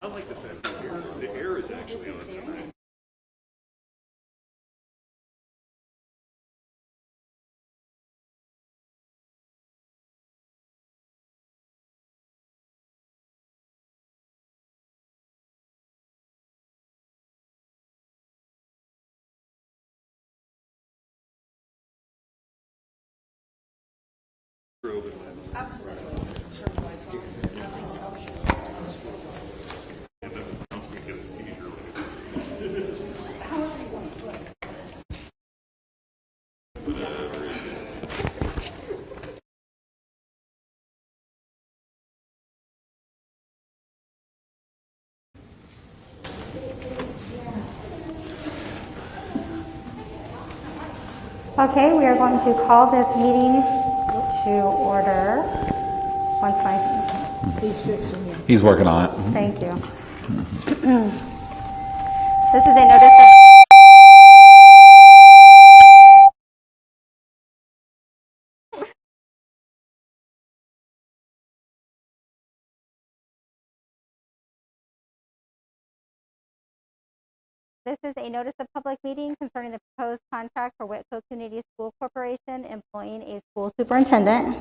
I like the fact that the air is actually on the thing. Absolutely. Okay, we are going to call this meeting to order. Once my He's working on it. thank you. This is a notice of This is a notice of public meeting concerning the proposed contract for Whitko Community School Corporation employing a school superintendent.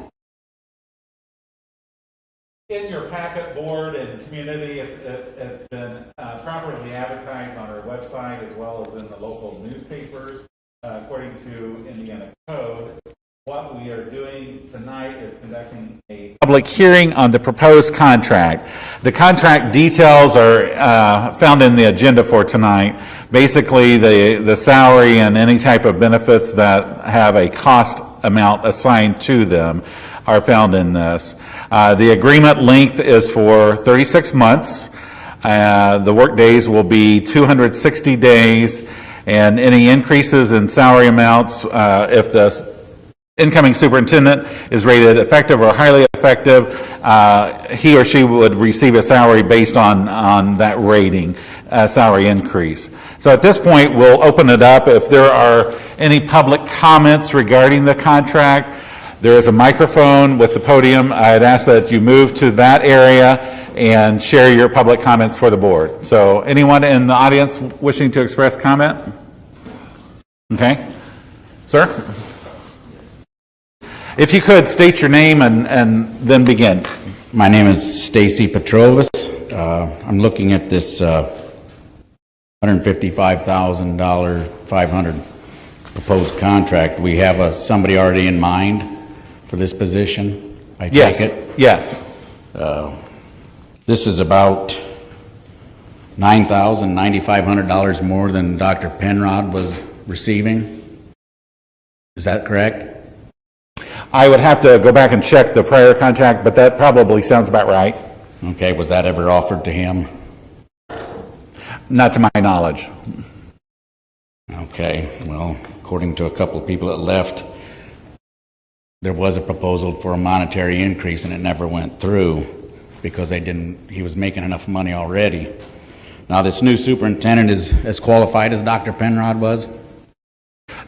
In your packet, board and community, it's been properly advertised on our website as well as in the local newspapers. According to Indiana Code, what we are doing tonight is conducting a public hearing on the proposed contract. The contract details are found in the agenda for tonight. Basically, the salary and any type of benefits that have a cost amount assigned to them are found in this. The agreement length is for 36 months. The work days will be 260 days, and any increases in salary amounts, if the incoming superintendent is rated effective or highly effective, he or she would receive a salary based on that rating, salary increase. So at this point, we'll open it up. If there are any public comments regarding the contract, there is a microphone with the podium. I'd ask that you move to that area and share your public comments for the board. So anyone in the audience wishing to express comment? Okay. Sir? If you could, state your name and then begin. My name is Stacy Petrovas. I'm looking at this $155,000, $500 proposed contract. We have somebody already in mind for this position, I take it? Yes. This is about $9,000, $9,500 more than Dr. Penrod was receiving. Is that correct? I would have to go back and check the prior contract, but that probably sounds about right. Okay, was that ever offered to him? Not to my knowledge. Okay, well, according to a couple of people that left, there was a proposal for a monetary increase and it never went through because he was making enough money already. Now this new superintendent is as qualified as Dr. Penrod was?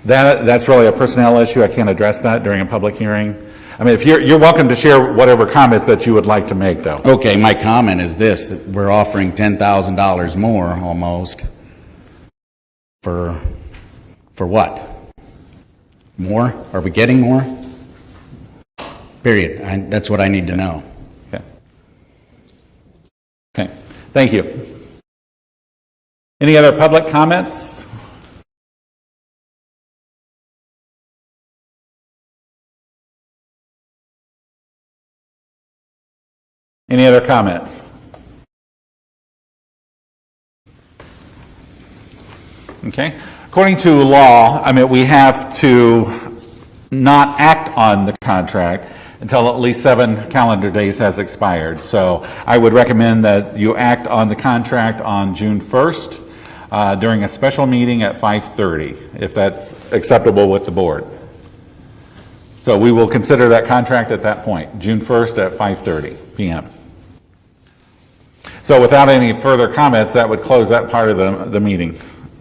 That's really a personnel issue. I can't address that during a public hearing. I mean, if you're welcome to share whatever comments that you would like to make, though. Okay, my comment is this, that we're offering $10,000 more almost for what? More? Are we getting more? Period. That's what I need to know. Okay. Thank you. Any other public comments? Any other comments? Okay. According to law, I mean, we have to not act on the contract until at least 7 calendar days has expired. So I would recommend that you act on the contract on June 1st during a special meeting at 5:30, if that's acceptable with the board. So we will consider that contract at that point, June 1st at 5:30 p.m. So without any further comments, that would close that part of the meeting,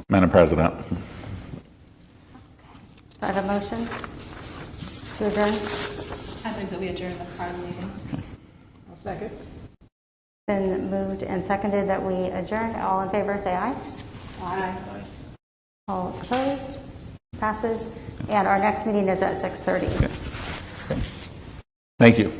Madam President. Do I have a motion to adjourn? I think that we adjourn this part of the meeting. I'll second. Been moved and seconded that we adjourn. All in favor, say aye. Aye. All opposed? Passes. And our next meeting is at 6:30. Thank you.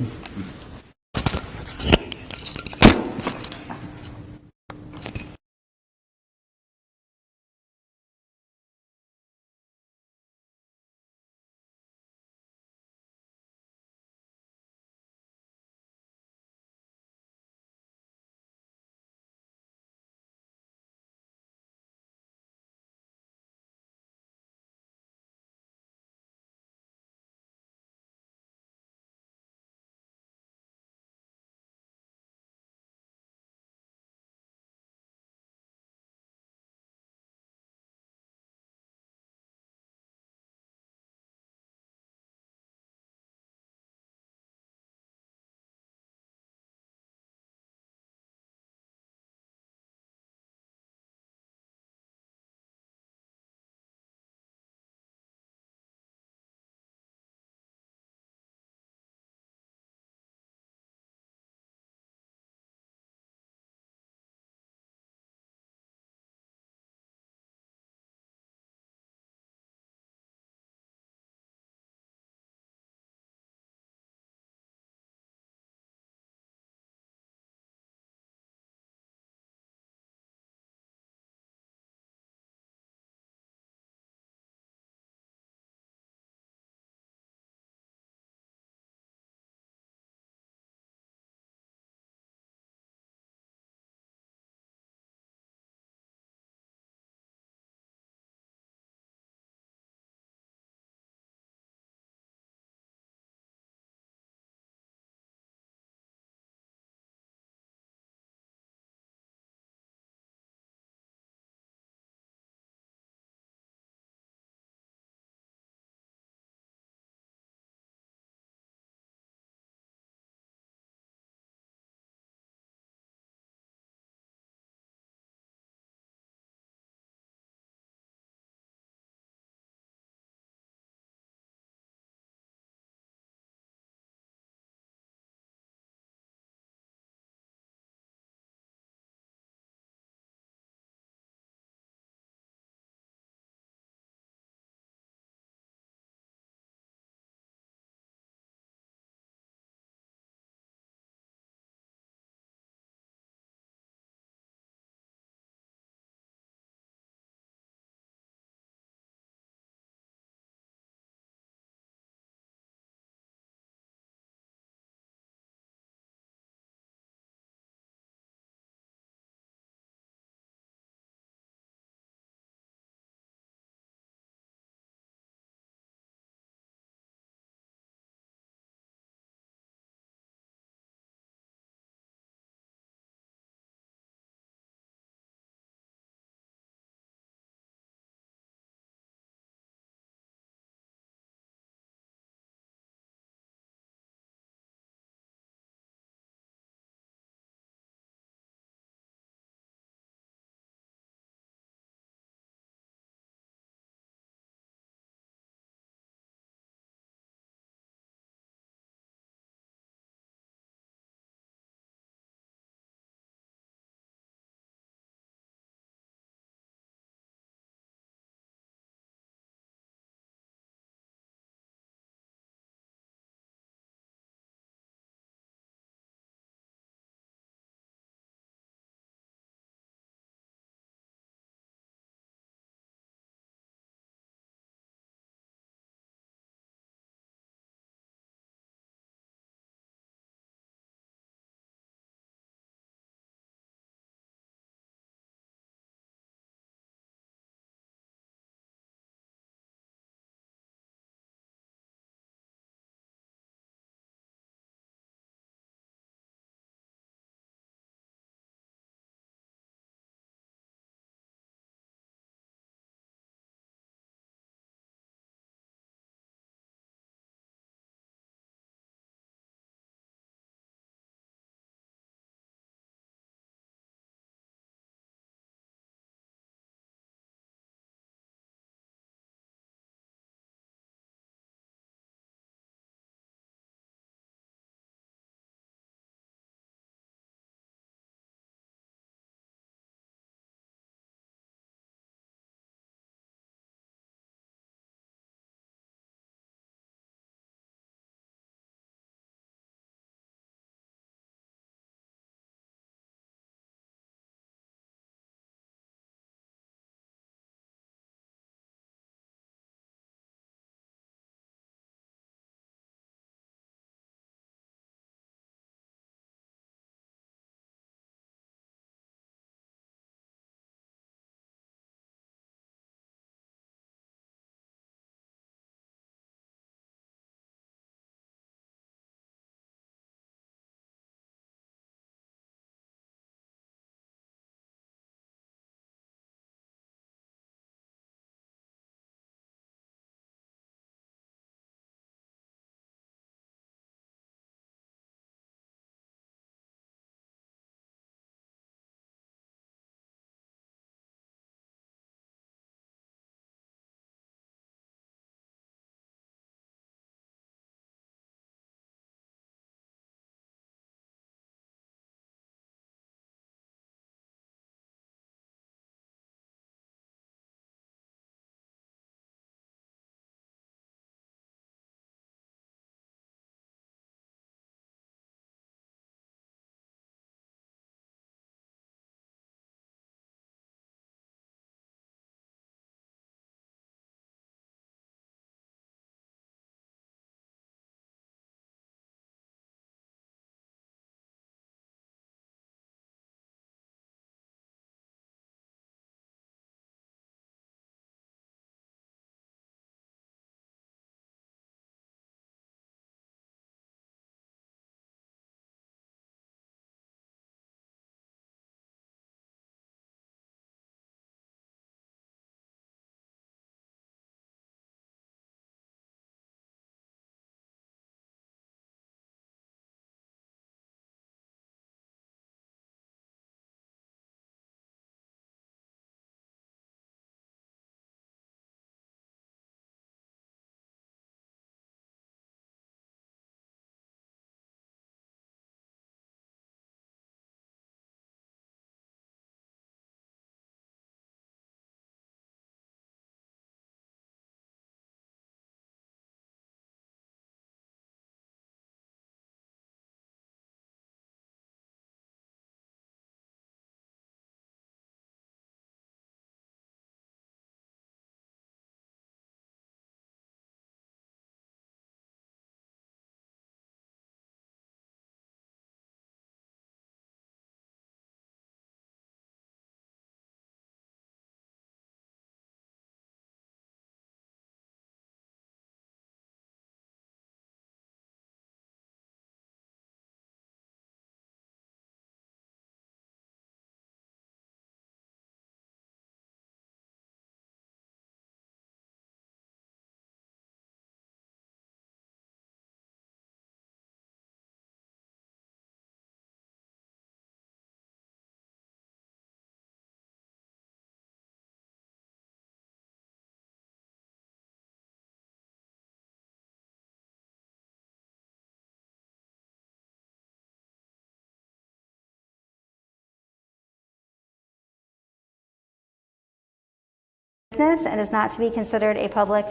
business and is not to be considered a public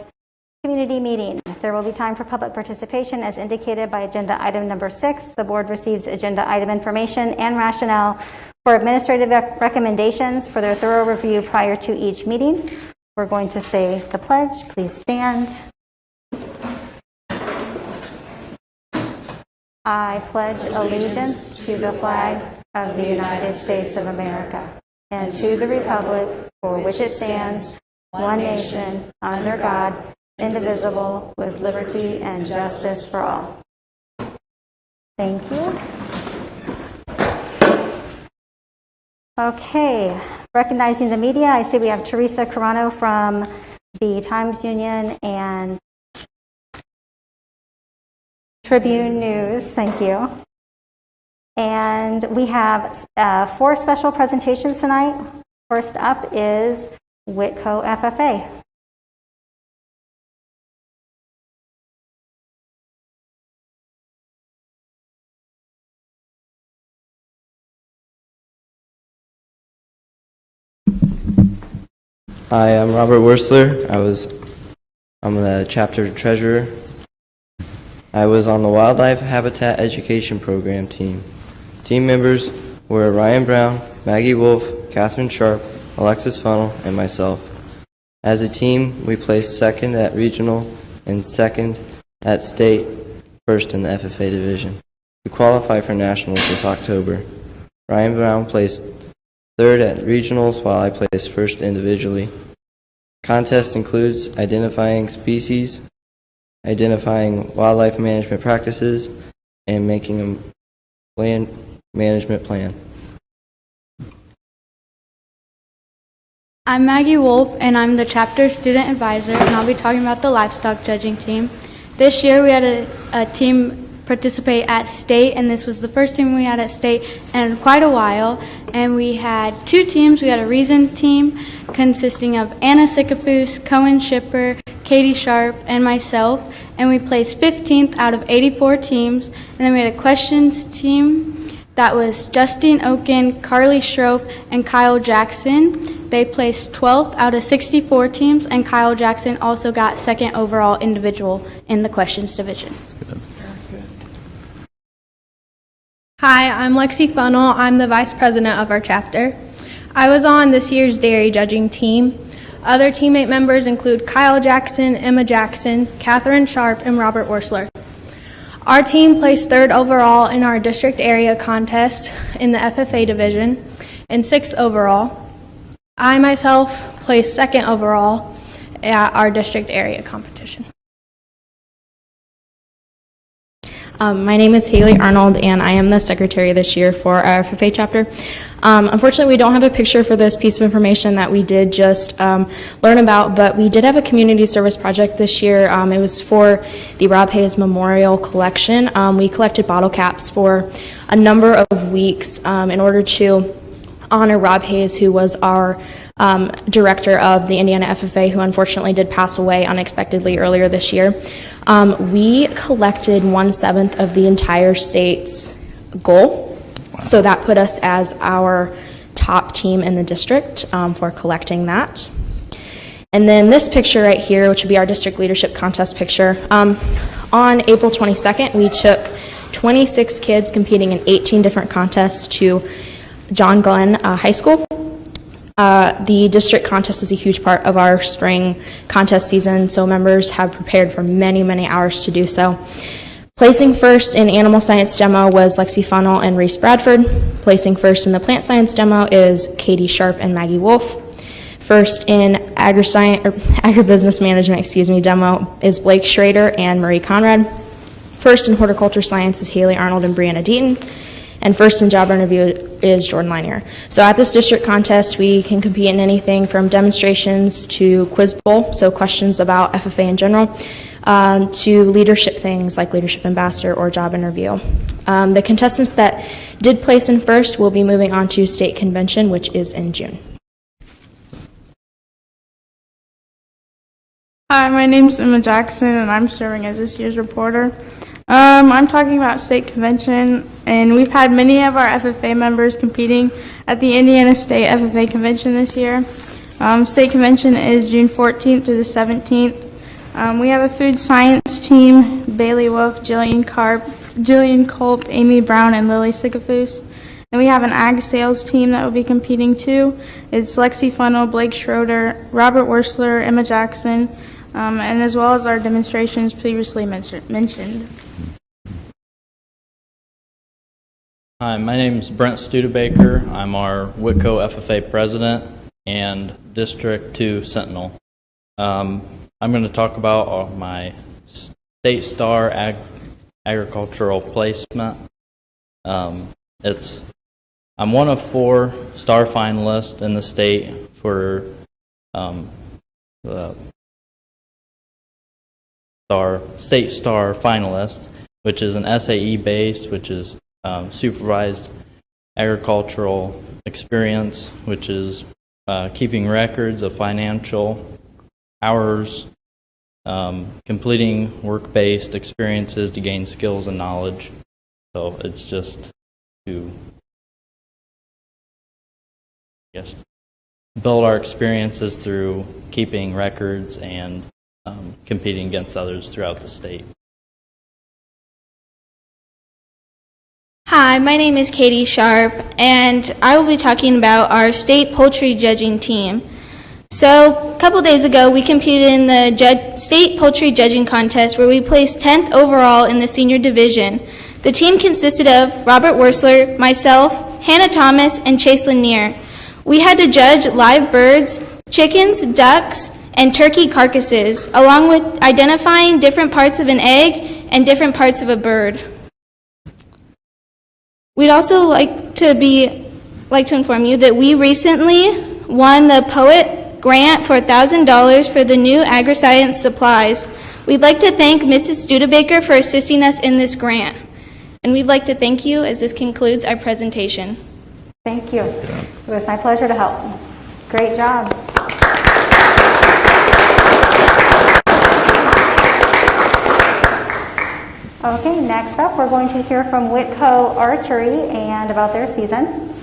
community meeting. There will be time for public participation as indicated by agenda item number 6. The board receives agenda item information and rationale for administrative recommendations for their thorough review prior to each meeting. We're going to say the pledge. Please stand. I pledge allegiance to the flag of the United States of America and to the republic for which it stands, one nation, under God, indivisible, with liberty and justice for all. Thank you. Okay, recognizing the media, I see we have Teresa Carano from the Times Union and Tribune News. Thank you. And we have 4 special presentations tonight. First up is Whitko FFA. Hi, I'm Robert Wursler. I'm the chapter treasurer. I was on the Wildlife Habitat Education Program team. Team members were Ryan Brown, Maggie Wolf, Catherine Sharp, Alexis Funnel, and myself. As a team, we placed second at regional and second at state, first in the FFA division. We qualified for nationals this October. Ryan Brown placed third at regionals while I placed first individually. Contest includes identifying species, identifying wildlife management practices, and making a land management plan. I'm Maggie Wolf, and I'm the chapter student advisor, and I'll be talking about the livestock judging team. This year we had a team participate at state, and this was the first team we had at state in quite a while. And we had 2 teams. We had a reason team consisting of Anna Sickapoose, Cohen Shipper, Katie Sharp, and myself, and we placed 15th out of 84 teams. And then we had a questions team that was Justine Oken, Carly Schroff, and Kyle Jackson. They placed 12th out of 64 teams, and Kyle Jackson also got second overall individual in the questions division. Hi, I'm Lexi Funnel. I'm the vice president of our chapter. I was on this year's dairy judging team. Other teammate members include Kyle Jackson, Emma Jackson, Catherine Sharp, and Robert Wursler. Our team placed 3rd overall in our district area contest in the FFA division and 6th overall. I myself placed 2nd overall at our district area competition. My name is Haley Arnold, and I am the secretary this year for our FFA chapter. Unfortunately, we don't have a picture for this piece of information that we did just learn about, but we did have a community service project this year. It was for the Rob Hayes Memorial Collection. We collected bottle caps for a number of weeks in order to honor Rob Hayes, who was our director of the Indiana FFA, who unfortunately did pass away unexpectedly earlier this year. We collected 1/7 of the entire state's goal. Wow. So that put us as our top team in the district for collecting that. And then this picture right here, which would be our district leadership contest picture. On April 22nd, we took 26 kids competing in 18 different contests to John Glenn High School. The district contest is a huge part of our spring contest season, so members have prepared for many, many hours to do so. Placing first in animal science demo was Lexi Funnel and Reese Bradford. Placing first in the plant science demo is Katie Sharp and Maggie Wolf. First in agribusiness management, demo is Blake Schrader and Marie Conrad. First in horticulture science is Haley Arnold and Brianna Deaton. And first in job interview is Jordan Lanier. So at this district contest, we can compete in anything from demonstrations to quiz bowl, so questions about FFA in general, to leadership things like leadership ambassador or job interview. The contestants that did place in first will be moving on to state convention, which is in June. Hi, my name is Emma Jackson, and I'm serving as this year's reporter. I'm talking about state convention, and we've had many of our FFA members competing at the Indiana State FFA Convention this year. State convention is June 14th through the 17th. We have a food science team, Bailey Wolf, Jillian Culp, Amy Brown, and Lily Sycophus. Then we have an ag sales team that will be competing too. It's Lexi Funnel, Blake Schroeder, Robert Wursler, Emma Jackson, and as well as our demonstrations previously mentioned. Hi, my name is Brent Studebaker. I'm our Whitko FFA president and District 2 Sentinel. I'm going to talk about my State Star agricultural placement. I'm one of 4 star finalists in the state for the State Star finalist, which is an SAE based, which is supervised agricultural experience, which is keeping records of financial hours, completing work-based experiences to gain skills and knowledge. So it's just to, build our experiences through keeping records and competing against others throughout the state. Hi, my name is Katie Sharp, and I will be talking about our state poultry judging team. So, a couple days ago, we competed in the state poultry judging contest where we placed 10th overall in the senior division. The team consisted of Robert Wursler, myself, Hannah Thomas, and Chase Lanier. We had to judge live birds, chickens, ducks, and turkey carcasses, along with identifying different parts of an egg and different parts of a bird. We'd also like to inform you that we recently won the Poet Grant for $1,000 for the new agri-science supplies. We'd like to thank Mrs. Studebaker for assisting us in this grant. And we'd like to thank you as this concludes our presentation. Thank you. It was my pleasure to help. Great job. Okay, next up, we're going to hear from Whitko Archery and about their season.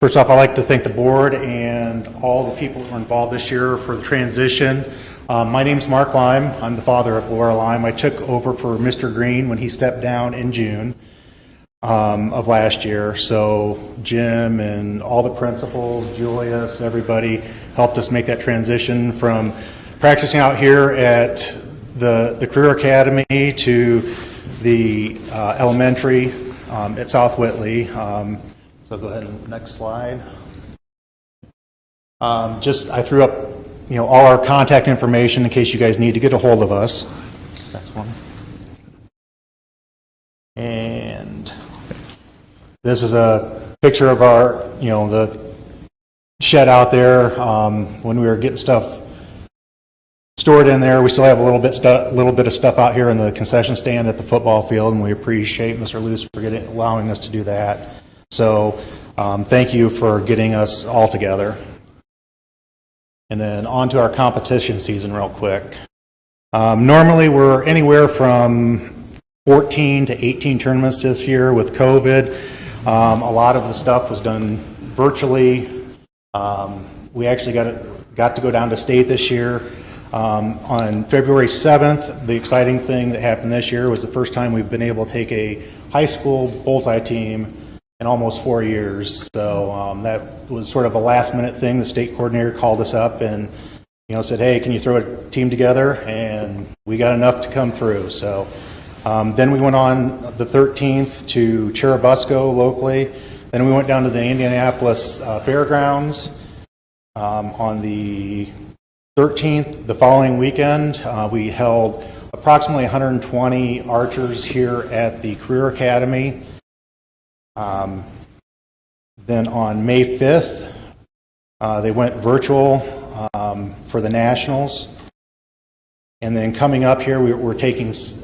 First off, I'd like to thank the board and all the people who were involved this year for the transition. My name's Mark Lime. I'm the father of Laura Lime. I took over for Mr. Green when he stepped down in June of last year. So Jim and all the principals, Julius, everybody helped us make that transition from practicing out here at the Career Academy to the elementary at South Whitley. So go ahead and next slide. I threw up, all our contact information in case you guys need to get a hold of us. Next one. And this is a picture of our, the shed out there when we were getting stuff stored in there. We still have a little bit of stuff out here in the concession stand at the football field, and we appreciate Mr. Luce for allowing us to do that. So thank you for getting us all together. And then on to our competition season real quick. Normally we're anywhere from 14 to 18 tournaments this year. With COVID, a lot of the stuff was done virtually. We actually got to go down to state this year. On February 7th, the exciting thing that happened this year was the first time we've been able to take a high school bullseye team in almost 4 years. So that was sort of a last minute thing. The state coordinator called us up and said, hey, can you throw a team together? And we got enough to come through. So then we went on the 13th to Churubusco locally. Then we went down to the Indianapolis Fairgrounds on the 13th. The following weekend, we held approximately 120 archers here at the Career Academy. Then on May 5th, they went virtual for the Nationals. And then coming up here, we're taking 6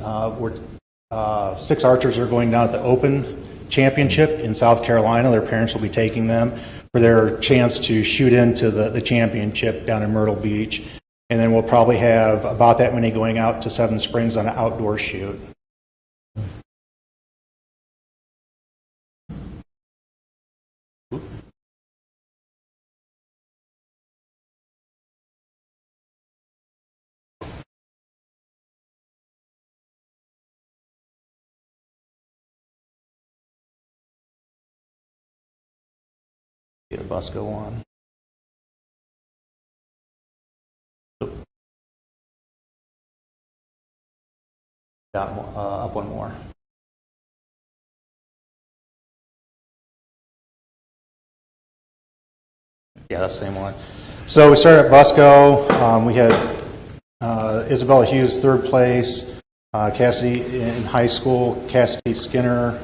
archers are going down at the Open Championship in South Carolina. Their parents will be taking them for their chance to shoot into the championship down in Myrtle Beach. And then we'll probably have about that many going out to Seven Springs on an outdoor shoot. Get the bus go on. Down, up one more. Yeah, that's the same one. So we started at Busco. We had Isabella Hughes, third place. Cassidy in high school. Cassidy Skinner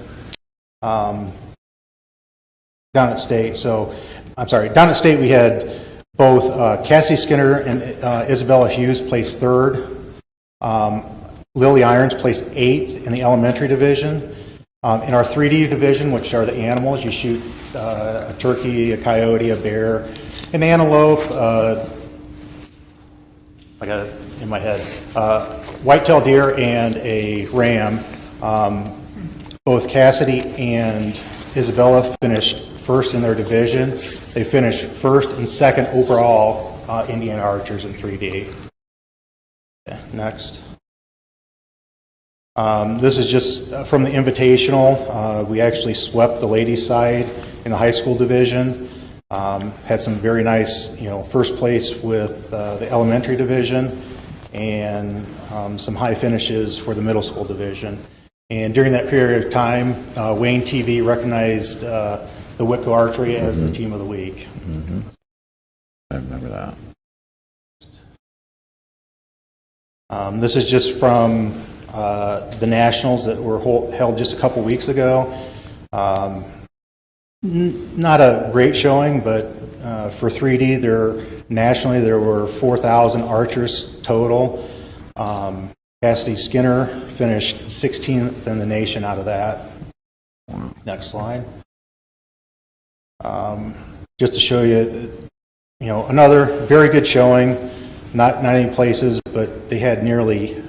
down at State. So, I'm sorry, down at State we had both Cassidy Skinner and Isabella Hughes placed third. Lily Irons placed 8th in the elementary division. In our 3D division, which are the animals, you shoot a turkey, a coyote, a bear, an antelope, I got it in my head, white-tailed deer and a ram. Both Cassidy and Isabella finished first in their division. They finished first and second overall Indian archers in 3D. Okay, next. This is just from the Invitational. We actually swept the ladies' side in the high school division. Had some very nice, first place with the elementary division, and some high finishes for the middle school division. And during that period of time, Wayne TV recognized the Whitko Archery as the team of the week. Mm-hmm. I remember that. This is just from the nationals that were held just a couple weeks ago. Not a great showing, but for 3D, nationally there were 4,000 archers total. Cassidy Skinner finished 16th in the nation out of that. Next slide. Just to show you, another very good showing. Not any places, but they had nearly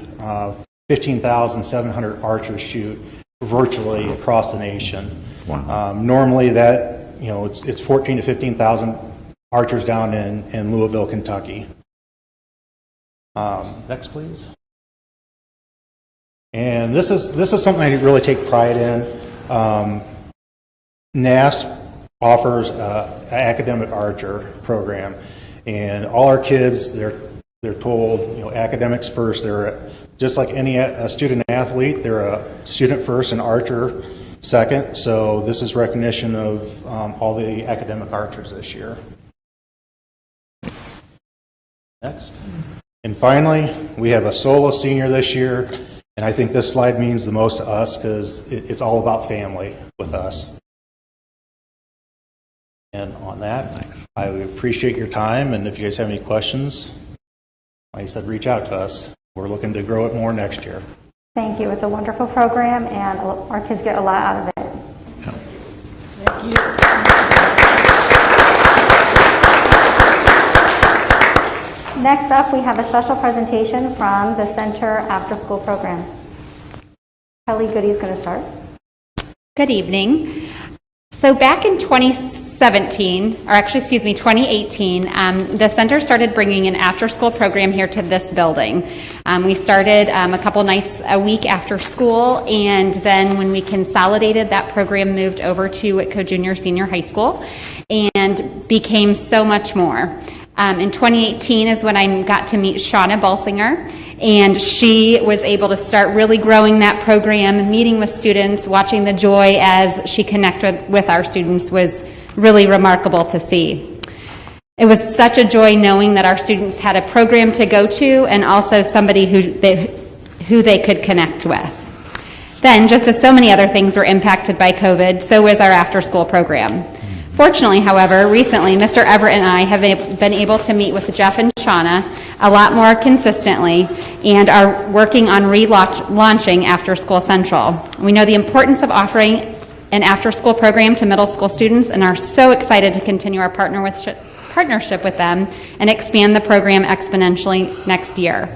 15,700 archers shoot virtually across the nation. Wow. Normally that, it's 14 to 15,000 archers down in Louisville, Kentucky. Next, please. And this is something I really take pride in. NASP offers an academic archer program, and all our kids, they're told, academics first. They're just like any student athlete. They're a student first and archer second. So this is recognition of all the academic archers this year. Next. And finally, we have a solo senior this year, and I think this slide means the most to us because it's all about family with us. And on that, I would appreciate your time, and if you guys have any questions, like I said, reach out to us. We're looking to grow it more next year. Thank you. It's a wonderful program, and our kids get a lot out of it. Thank you. Next up, we have a special presentation from the Center After School Program. Kelly Goody is going to start. Good evening. So back in 2018, the center started bringing an after-school program here to this building. We started a couple nights a week after school, and then when we consolidated, that program moved over to Whitko Junior Senior High School and became so much more. In 2018 is when I got to meet Shawna Balsiger, and she was able to start really growing that program, meeting with students, watching the joy as she connected with our students was really remarkable to see. It was such a joy knowing that our students had a program to go to and also somebody who they could connect with. Then, just as so many other things were impacted by COVID, so was our after-school program. Fortunately, however, recently, Mr. Everett and I have been able to meet with Jeff and Shawna a lot more consistently and are working on relaunching After School Central. We know the importance of offering an after-school program to middle school students and are so excited to continue our partnership with them and expand the program exponentially next year.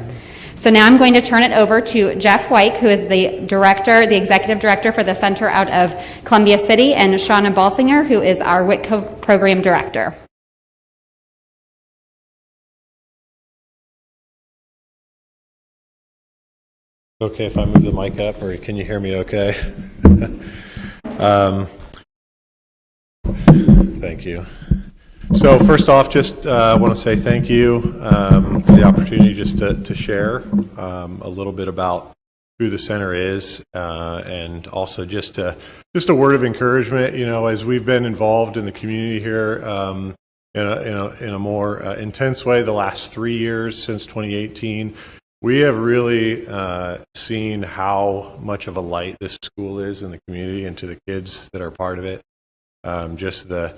So now I'm going to turn it over to Jeff Wike, who is the executive director for the center out of Columbia City, and Shawna Balsiger, who is our Whitko program director. Okay, if I move the mic up, or can Thank you. So first off, just want to say thank you for the opportunity just to share a little bit about who the center is, and also just a word of encouragement. You know, as we've been involved in the community here in a more intense way the last 3 years since 2018, we have really seen how much of a light this school is in the community and to the kids that are part of it. Just the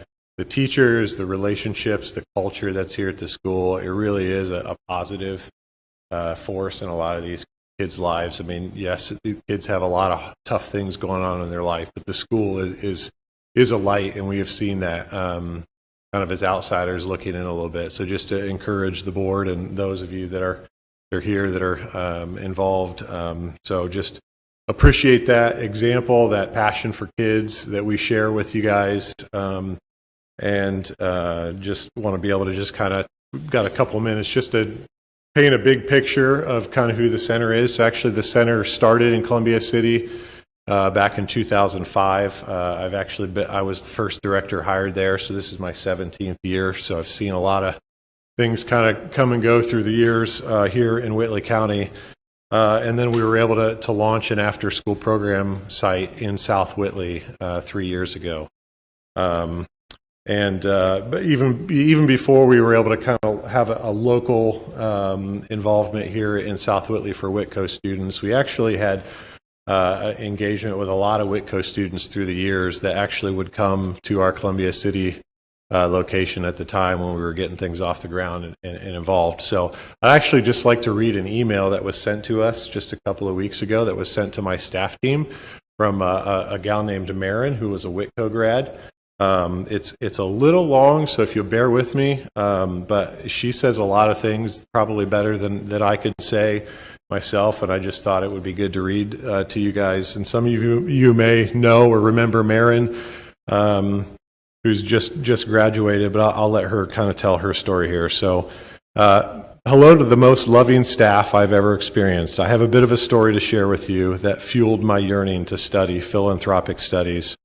teachers, the relationships, the culture that's here at the school, it really is a positive force in a lot of these kids' lives. I mean, yes, the kids have a lot of tough things going on in their life, but the school is a light, and we have seen that kind of as outsiders looking in a little bit. So just to encourage the board and those of you that are here that are involved. So just appreciate that example, that passion for kids that we share with you guys. And just want to be able to just kind of, we've got a couple of minutes just to paint a big picture of kind of who the center is. So actually the center started in Columbia City back in 2005. I was the first director hired there, so this is my 17th year. So I've seen a lot of things kind of come and go through the years here in Whitley County. And then we were able to launch an after-school program site in South Whitley 3 years ago. But even before we were able to kind of have a local involvement here in South Whitley for Whitko students, we actually had engagement with a lot of Whitko students through the years that actually would come to our Columbia City location at the time when we were getting things off the ground and involved. So I'd actually just like to read an email that was sent to us just a couple of weeks ago that was sent to my staff team from a gal named Marin, who was a Whitko grad. It's a little long, so if you'll bear with me, but she says a lot of things probably better than I could say myself, and I just thought it would be good to read to you guys. And some of you may know or remember Marin, who's just graduated, but I'll let her kind of tell her story here. So, hello to the most loving staff I've ever experienced. I have a bit of a story to share with you that fueled my yearning to study philanthropic studies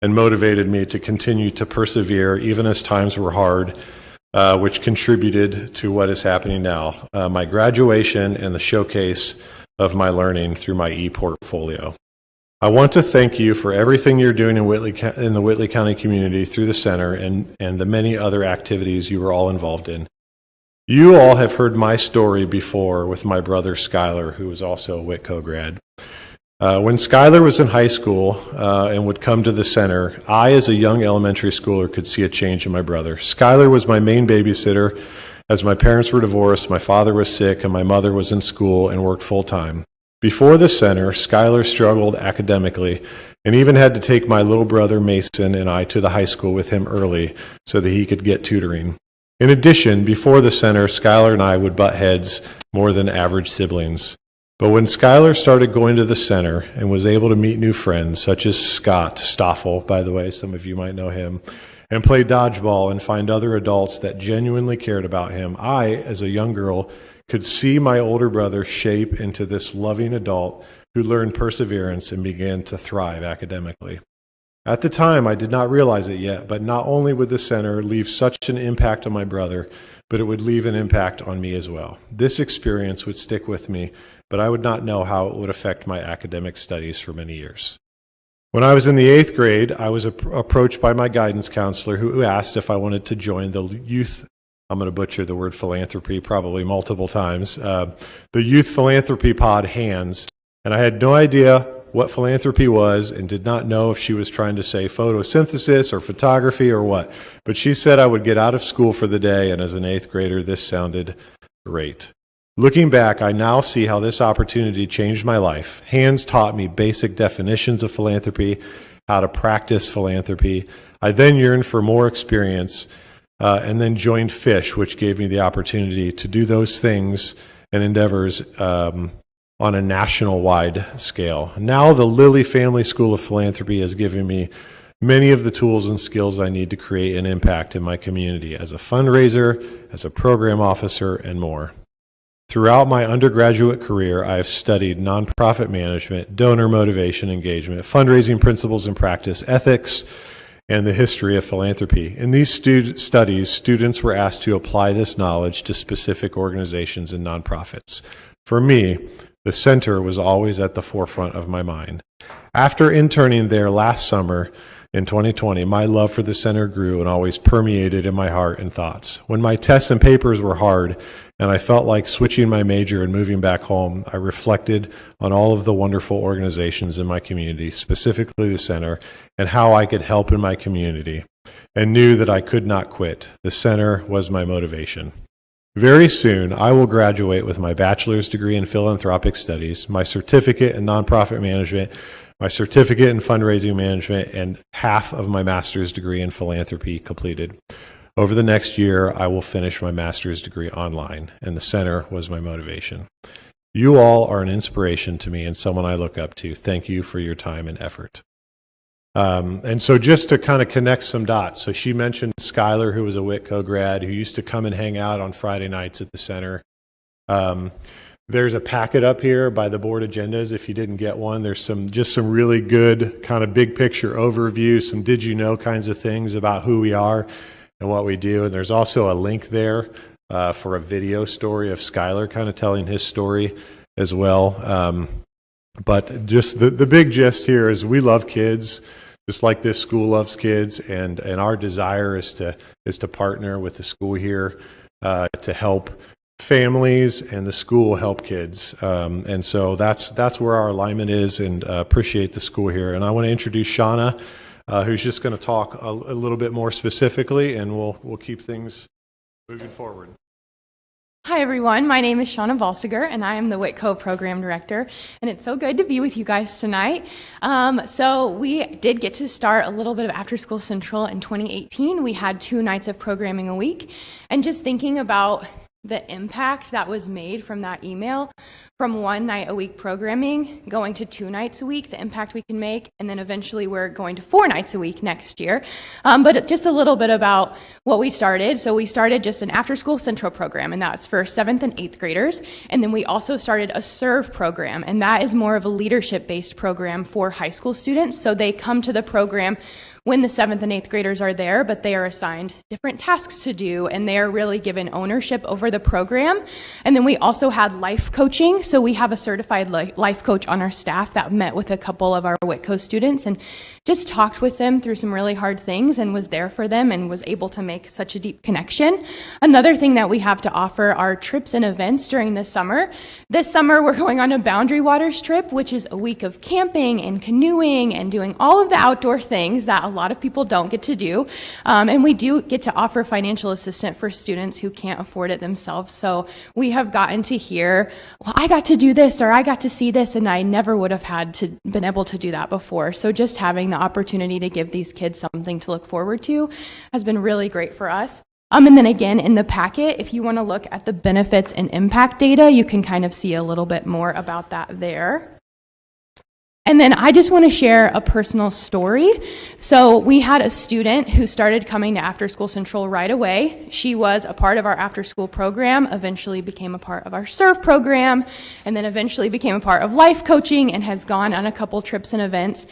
and motivated me to continue to persevere even as times were hard, which contributed to what is happening now, my graduation and the showcase of my learning through my e-portfolio. I want to thank you for everything you're doing in the Whitley County community through the center and the many other activities you were all involved in. You all have heard my story before with my brother Skylar, who was also a Whitko grad. When Skylar was in high school and would come to the center, I, as a young elementary schooler, could see a change in my brother. Skylar was my main babysitter. As my parents were divorced, my father was sick, and my mother was in school and worked full-time. Before the center, Skylar struggled academically and even had to take my little brother Mason and I to the high school with him early so that he could get tutoring. In addition, before the center, Skylar and I would butt heads more than average siblings. But when Skylar started going to the center and was able to meet new friends, such as Scott Stoffel, by the way, some of you might know him, and play dodgeball and find other adults that genuinely cared about him, I, as a young girl, could see my older brother shape into this loving adult who learned perseverance and began to thrive academically. At the time, I did not realize it yet, but not only would the center leave such an impact on my brother, but it would leave an impact on me as well. This experience would stick with me, but I would not know how it would affect my academic studies for many years. When I was in the 8th grade, I was approached by my guidance counselor who asked if I wanted to join the youth, I'm going to butcher the word philanthropy probably multiple times, the youth philanthropy pod HANDS, and I had no idea what philanthropy was and did not know if she was trying to say photosynthesis or photography or what. But she said I would get out of school for the day, and as an 8th grader, this sounded great. Looking back, I now see how this opportunity changed my life. HANDS taught me basic definitions of philanthropy, how to practice philanthropy. I then yearned for more experience and then joined FISH, which gave me the opportunity to do those things and endeavors on a national-wide scale. Now the Lilly Family School of Philanthropy has given me many of the tools and skills I need to create an impact in my community as a fundraiser, as a program officer, and more. Throughout my undergraduate career, I have studied nonprofit management, donor motivation engagement, fundraising principles and practice, ethics, and the history of philanthropy. In these studies, students were asked to apply this knowledge to specific organizations and nonprofits. For me, the center was always at the forefront of my mind. After interning there last summer in 2020, my love for the center grew and always permeated in my heart and thoughts. When my tests and papers were hard and I felt like switching my major and moving back home, I reflected on all of the wonderful organizations in my community, specifically the center, and how I could help in my community, and knew that I could not quit. The center was my motivation. Very soon, I will graduate with my bachelor's degree in philanthropic studies, my certificate in nonprofit management, my certificate in fundraising management, and half of my master's degree in philanthropy completed. Over the next year, I will finish my master's degree online, and the center was my motivation. You all are an inspiration to me and someone I look up to. Thank you for your time and effort. And so just to kind of connect some dots, so she mentioned Skylar, who was a Whitko grad, who used to come and hang out on Friday nights at the center. There's a packet up here by the board agendas if you didn't get one. There's some really good kind of big picture overview, some did you know kinds of things about who we are and what we do. And there's also a link there for a video story of Skylar kind of telling his story as well. But just the big gist here is we love kids, just like this school loves kids, and our desire is to partner with the school here to help families, and the school help kids. And so that's where our alignment is, and appreciate the school here. And I want to introduce Shawna, who's just going to talk a little bit more specifically, and we'll keep things moving forward. Hi everyone, my name is Shawna Balsiger and I am the Whitko Program Director, and it's so good to be with you guys tonight. So we did get to start a little bit of After School Central in 2018. We had 2 nights of programming a week, and just thinking about the impact that was made from that email, from 1 night a week programming going to 2 nights a week, the impact we can make, and then eventually we're going to 4 nights a week next year. But just a little bit about what we started. So we started just an After School Central program, and that's for 7th and 8th graders. And then we also started a SERVE program, and that is more of a leadership-based program for high school students. So they come to the program when the 7th and 8th graders are there, but they are assigned different tasks to do, and they are really given ownership over the program. And then we also had life coaching. So we have a certified life coach on our staff that met with a couple of our Whitko students and just talked with them through some really hard things and was there for them and was able to make such a deep connection. Another thing that we have to offer are trips and events during the summer. This summer we're going on a Boundary Waters trip, which is a week of camping and canoeing and doing all of the outdoor things that a lot of people don't get to do. And we do get to offer financial assistance for students who can't afford it themselves. So we have gotten to hear, well, I got to do this, or I got to see this, and I never would have been able to do that before. So just having the opportunity to give these kids something to look forward to has been really great for us. And then again, in the packet, if you want to look at the benefits and impact data, you can kind of see a little bit more about that there. And then I just want to share a personal story. So we had a student who started coming to After School Central right away. She was a part of our after school program, eventually became a part of our SERVE program, and then eventually became a part of life coaching and has gone on a couple trips and events.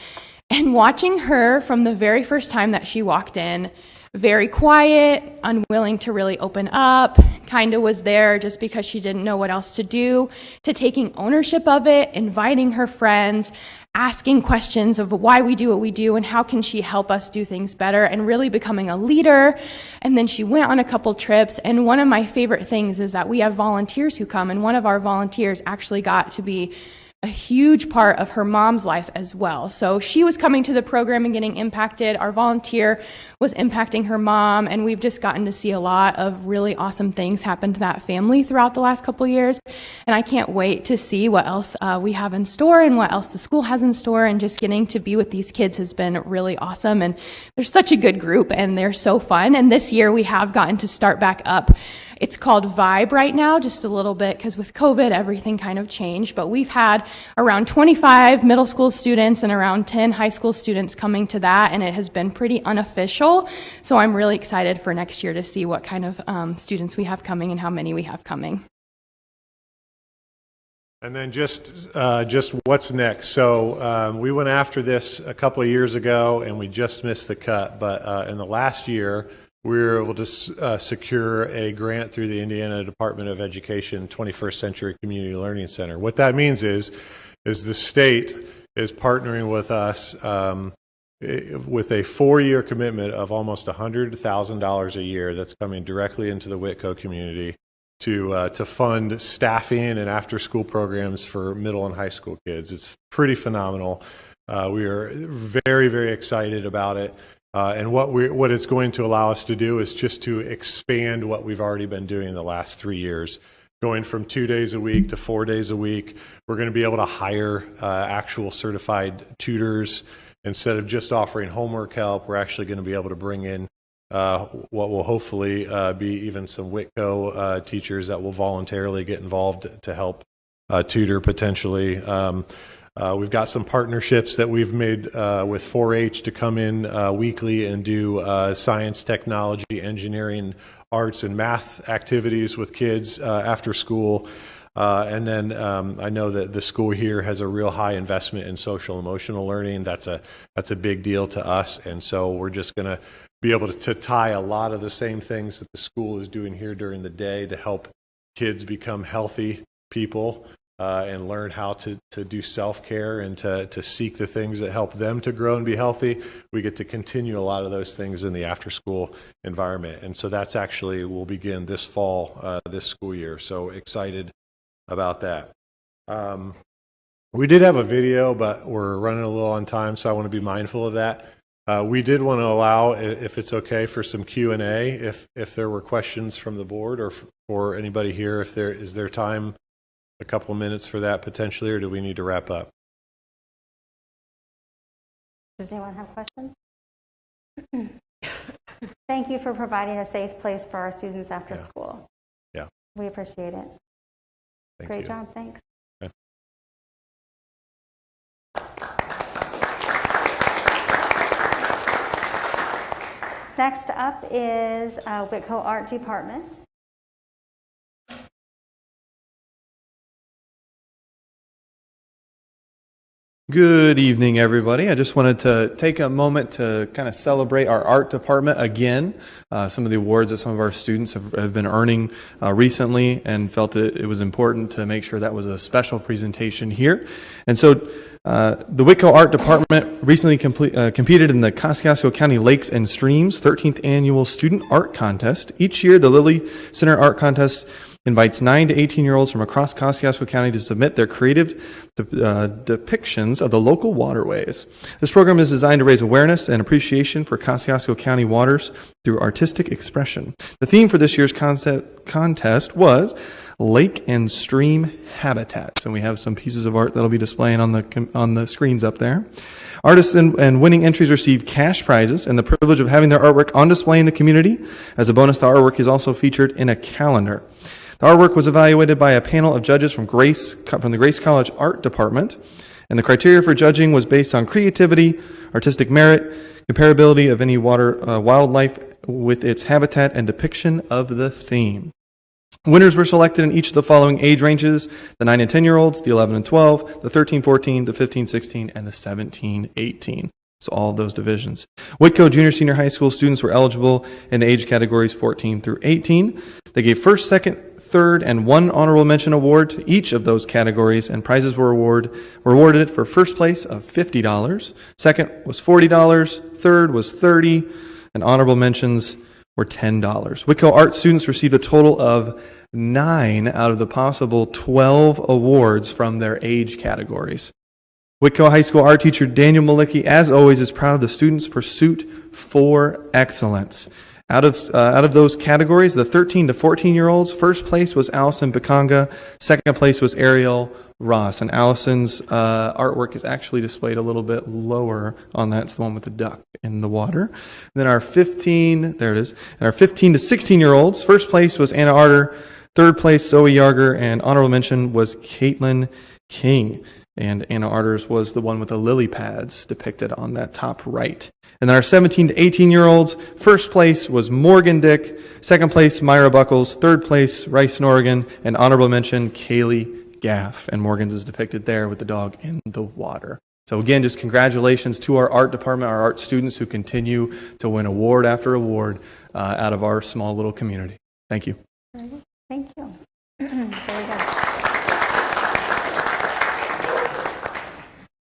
And watching her from the very first time that she walked in, very quiet, unwilling to really open up, kind of was there just because she didn't know what else to do, to taking ownership of it, inviting her friends, asking questions of why we do what we do and how can she help us do things better, and really becoming a leader. And then she went on a couple trips, and one of my favorite things is that we have volunteers who come, and one of our volunteers actually got to be a huge part of her mom's life as well. So she was coming to the program and getting impacted. Our volunteer was impacting her mom, and we've just gotten to see a lot of really awesome things happen to that family throughout the last couple years. And I can't wait to see what else we have in store and what else the school has in store, and just getting to be with these kids has been really awesome. And they're such a good group, and they're so fun. And this year we have gotten to start back up. It's called Vibe right now, just a little bit, because with COVID, everything kind of changed. But we've had around 25 middle school students and around 10 high school students coming to that, and it has been pretty unofficial. So I'm really excited for next year to see what kind of students we have coming and how many we have coming. And then just what's next. So we went after this a couple of years ago, and we just missed the cut. But in the last year, we were able to secure a grant through the Indiana Department of Education 21st Century Community Learning Center. What that means is the state is partnering with us with a 4-year commitment of almost $100,000 a year that's coming directly into the Whitko community to fund staffing and after-school programs for middle and high school kids. It's pretty phenomenal. We are very, very excited about it. And what it's going to allow us to do is just to expand what we've already been doing in the last 3 years. Going from 2 days a week to 4 days a week. We're going to be able to hire actual certified tutors. Instead of just offering homework help, we're actually going to be able to bring in what will hopefully be even some Whitko teachers that will voluntarily get involved to help tutor potentially. We've got some partnerships that we've made with 4-H to come in weekly and do science, technology, engineering, arts, and math activities with kids after school. And then I know that the school here has a real high investment in social emotional learning. That's a big deal to us, and so we're just going to be able to tie a lot of the same things that the school is doing here during the day to help kids become healthy people and learn how to do self-care and to seek the things that help them to grow and be healthy. We get to continue a lot of those things in the after-school environment, and so that's actually will begin this fall, this school year. So excited about that. We did have a video, but we're running a little on time, so I want to be mindful of that. We did want to allow, if it's okay, for some Q&A, if there were questions from the board or for anybody here, is there time, a couple of minutes for that potentially, or do we need to wrap up? Does anyone have questions? Thank you for providing a safe place for our students after school. Yeah. We appreciate it. Great job, thanks. Okay. Next up is Whitko Art Department. Good evening, everybody. I just wanted to take a moment to kind of celebrate our art department again. Some of the awards that some of our students have been earning recently, and felt it was important to make sure that was a special presentation here. And so the Whitko Art Department recently competed in the Kosciuszko County Lakes and Streams 13th Annual Student Art Contest. Each year, the Lilly Center Art Contest invites 9 to 18-year-olds from across Kosciuszko County to submit their creative depictions of the local waterways. This program is designed to raise awareness and appreciation for Kosciuszko County waters through artistic expression. The theme for this year's contest was lake and stream habitats, and we have some pieces of art that'll be displaying on the screens up there. Artists and winning entries receive cash prizes and the privilege of having their artwork on display in the community. As a bonus, the artwork is also featured in a calendar. The artwork was evaluated by a panel of judges from the Grace College Art Department, and the criteria for judging was based on creativity, artistic merit, comparability of any wildlife with its habitat, and depiction of the theme. Winners were selected in each of the following age ranges: the 9 and 10-year-olds, the 11 and 12, the 13-14, the 15-16, and the 17-18. So all of those divisions. Whitko junior senior high school students were eligible in the age categories 14 through 18. They gave first, second, third, and one honorable mention award to each of those categories, and prizes were awarded for first place of $50, second was $40, third was $30, and honorable mentions were $10. Whitko art students received a total of 9 out of the possible 12 awards from their age categories. Whitko High School art teacher Daniel Malicki, as always, is proud of the students' pursuit for excellence. Out of those categories, the 13 to 14-year-olds, first place was Allison Bikanga, second place was Ariel Ross, and Allison's artwork is actually displayed a little bit lower on that. It's the one with the duck in the water. Then our 15 to 16-year-olds, first place was Anna Arter, third place Zoe Yarger, and honorable mention was Caitlin King. And Anna Arter's was the one with the lily pads depicted on that top right. And then our 17 to 18-year-olds, first place was Morgan Dick, second place Myra Buckles, third place Rice Norrigan, and honorable mention Kaylee Gaff, and Morgan's is depicted there with the dog in the water. So again, just congratulations to our art department, our art students who continue to win award after award out of our small little community. Thank you. Thank you. Very good.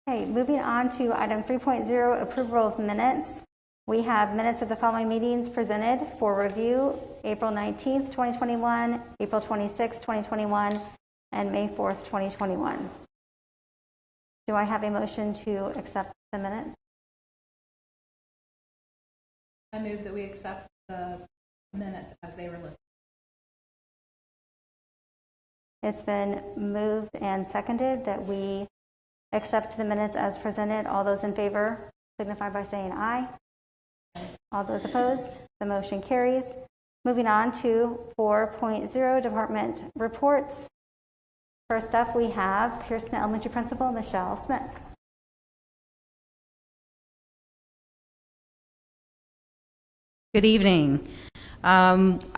Okay, moving on to item 3.0, approval of minutes. We have minutes of the following meetings presented for review: April 19th, 2021, April 26th, 2021, and May 4th, 2021. Do I have a motion to accept the minutes? I move that we accept the minutes as they were listed. It's been moved and seconded that we accept the minutes as presented. All those in favor signify by saying aye. All those opposed, the motion carries. Moving on to 4.0, department reports. First up, we have Pearson Elementary Principal Michele Smith. Good evening.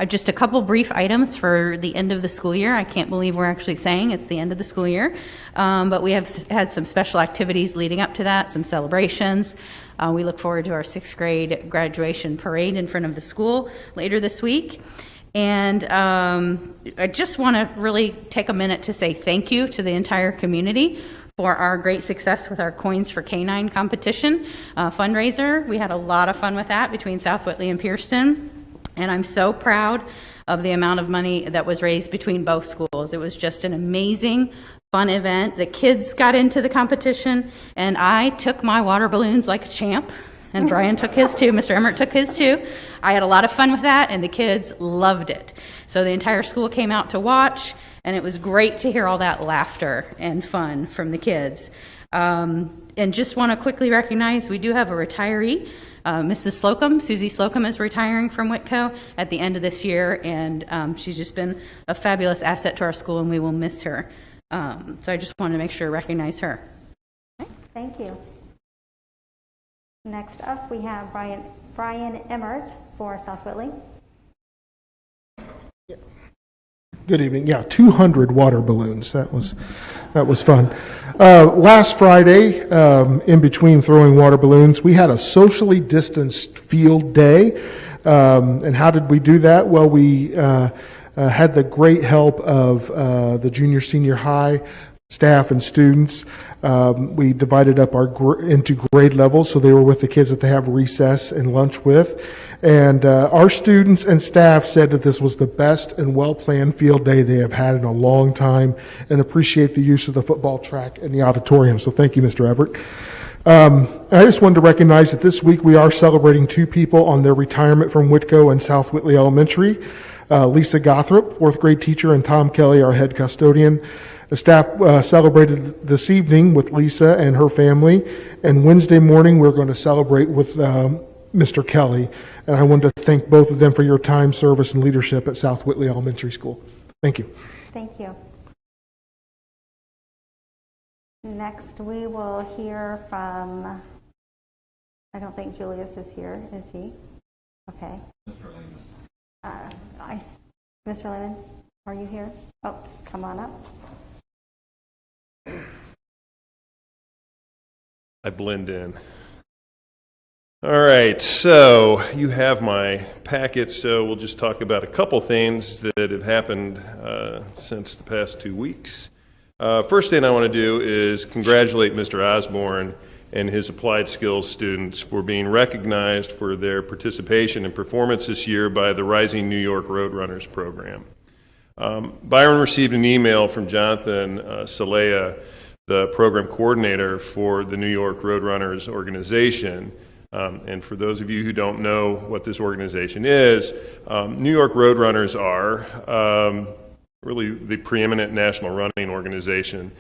Just a couple brief items for the end of the school year. I can't believe we're actually saying it's the end of the school year, but we have had some special activities leading up to that, some celebrations. We look forward to our 6th grade graduation parade in front of the school later this week. And I just want to really take a minute to say thank you to the entire community for our great success with our Coins for Canine competition fundraiser. We had a lot of fun with that between South Whitley and Pearson. And I'm so proud of the amount of money that was raised between both schools. It was just an amazing, fun event. The kids got into the competition, and I took my water balloons like a champ. And Bryan took his too. Mr. Emmert took his too. I had a lot of fun with that, and the kids loved it. So the entire school came out to watch, and it was great to hear all that laughter and fun from the kids. And just want to quickly recognize we do have a retiree. Mrs. Slocum, Susie Slocum, is retiring from Whitko at the end of this year, and she's just been a fabulous asset to our school, and we will miss her. So I just wanted to make sure to recognize her. Okay, thank you. Next up, we have Bryan Emmert for South Whitley. Good evening. Yeah, 200 water balloons. That was fun. Last Friday, in between throwing water balloons, we had a socially distanced field day. And how did we do that? Well, we had the great help of the junior, senior high staff and students. We divided up into grade levels, so they were with the kids that they have recess and lunch with. And our students and staff said that this was the best and well-planned field day they have had in a long time, and appreciate the use of the football track and the auditorium. So thank you, Mr. Everett. I just wanted to recognize that this week we are celebrating 2 people on their retirement from Whitko and South Whitley Elementary. Lisa Gothrop, 4th grade teacher, and Tom Kelly, our head custodian. The staff celebrated this evening with Lisa and her family, and Wednesday morning we're going to celebrate with Mr. Kelly. And I wanted to thank both of them for your time, service, and leadership at South Whitley Elementary School. Thank you. Thank you. Next, we will hear from, I don't think Julius is here, is he? Okay. Mr. Lamon. Mr. Lamon, are you here? Oh, come on up. I blend in. All right, so you have my packet, so we'll just talk about a couple things that have happened since the past 2 weeks. First thing I want to do is congratulate Mr. Osborne and his applied skills students for being recognized for their participation and performance this year by the Rising New York Roadrunners program. Byron received an email from Jonathan Salea, the program coordinator for the New York Roadrunners organization. And for those of you who don't know what this organization is, New York Roadrunners are really the preeminent national running organization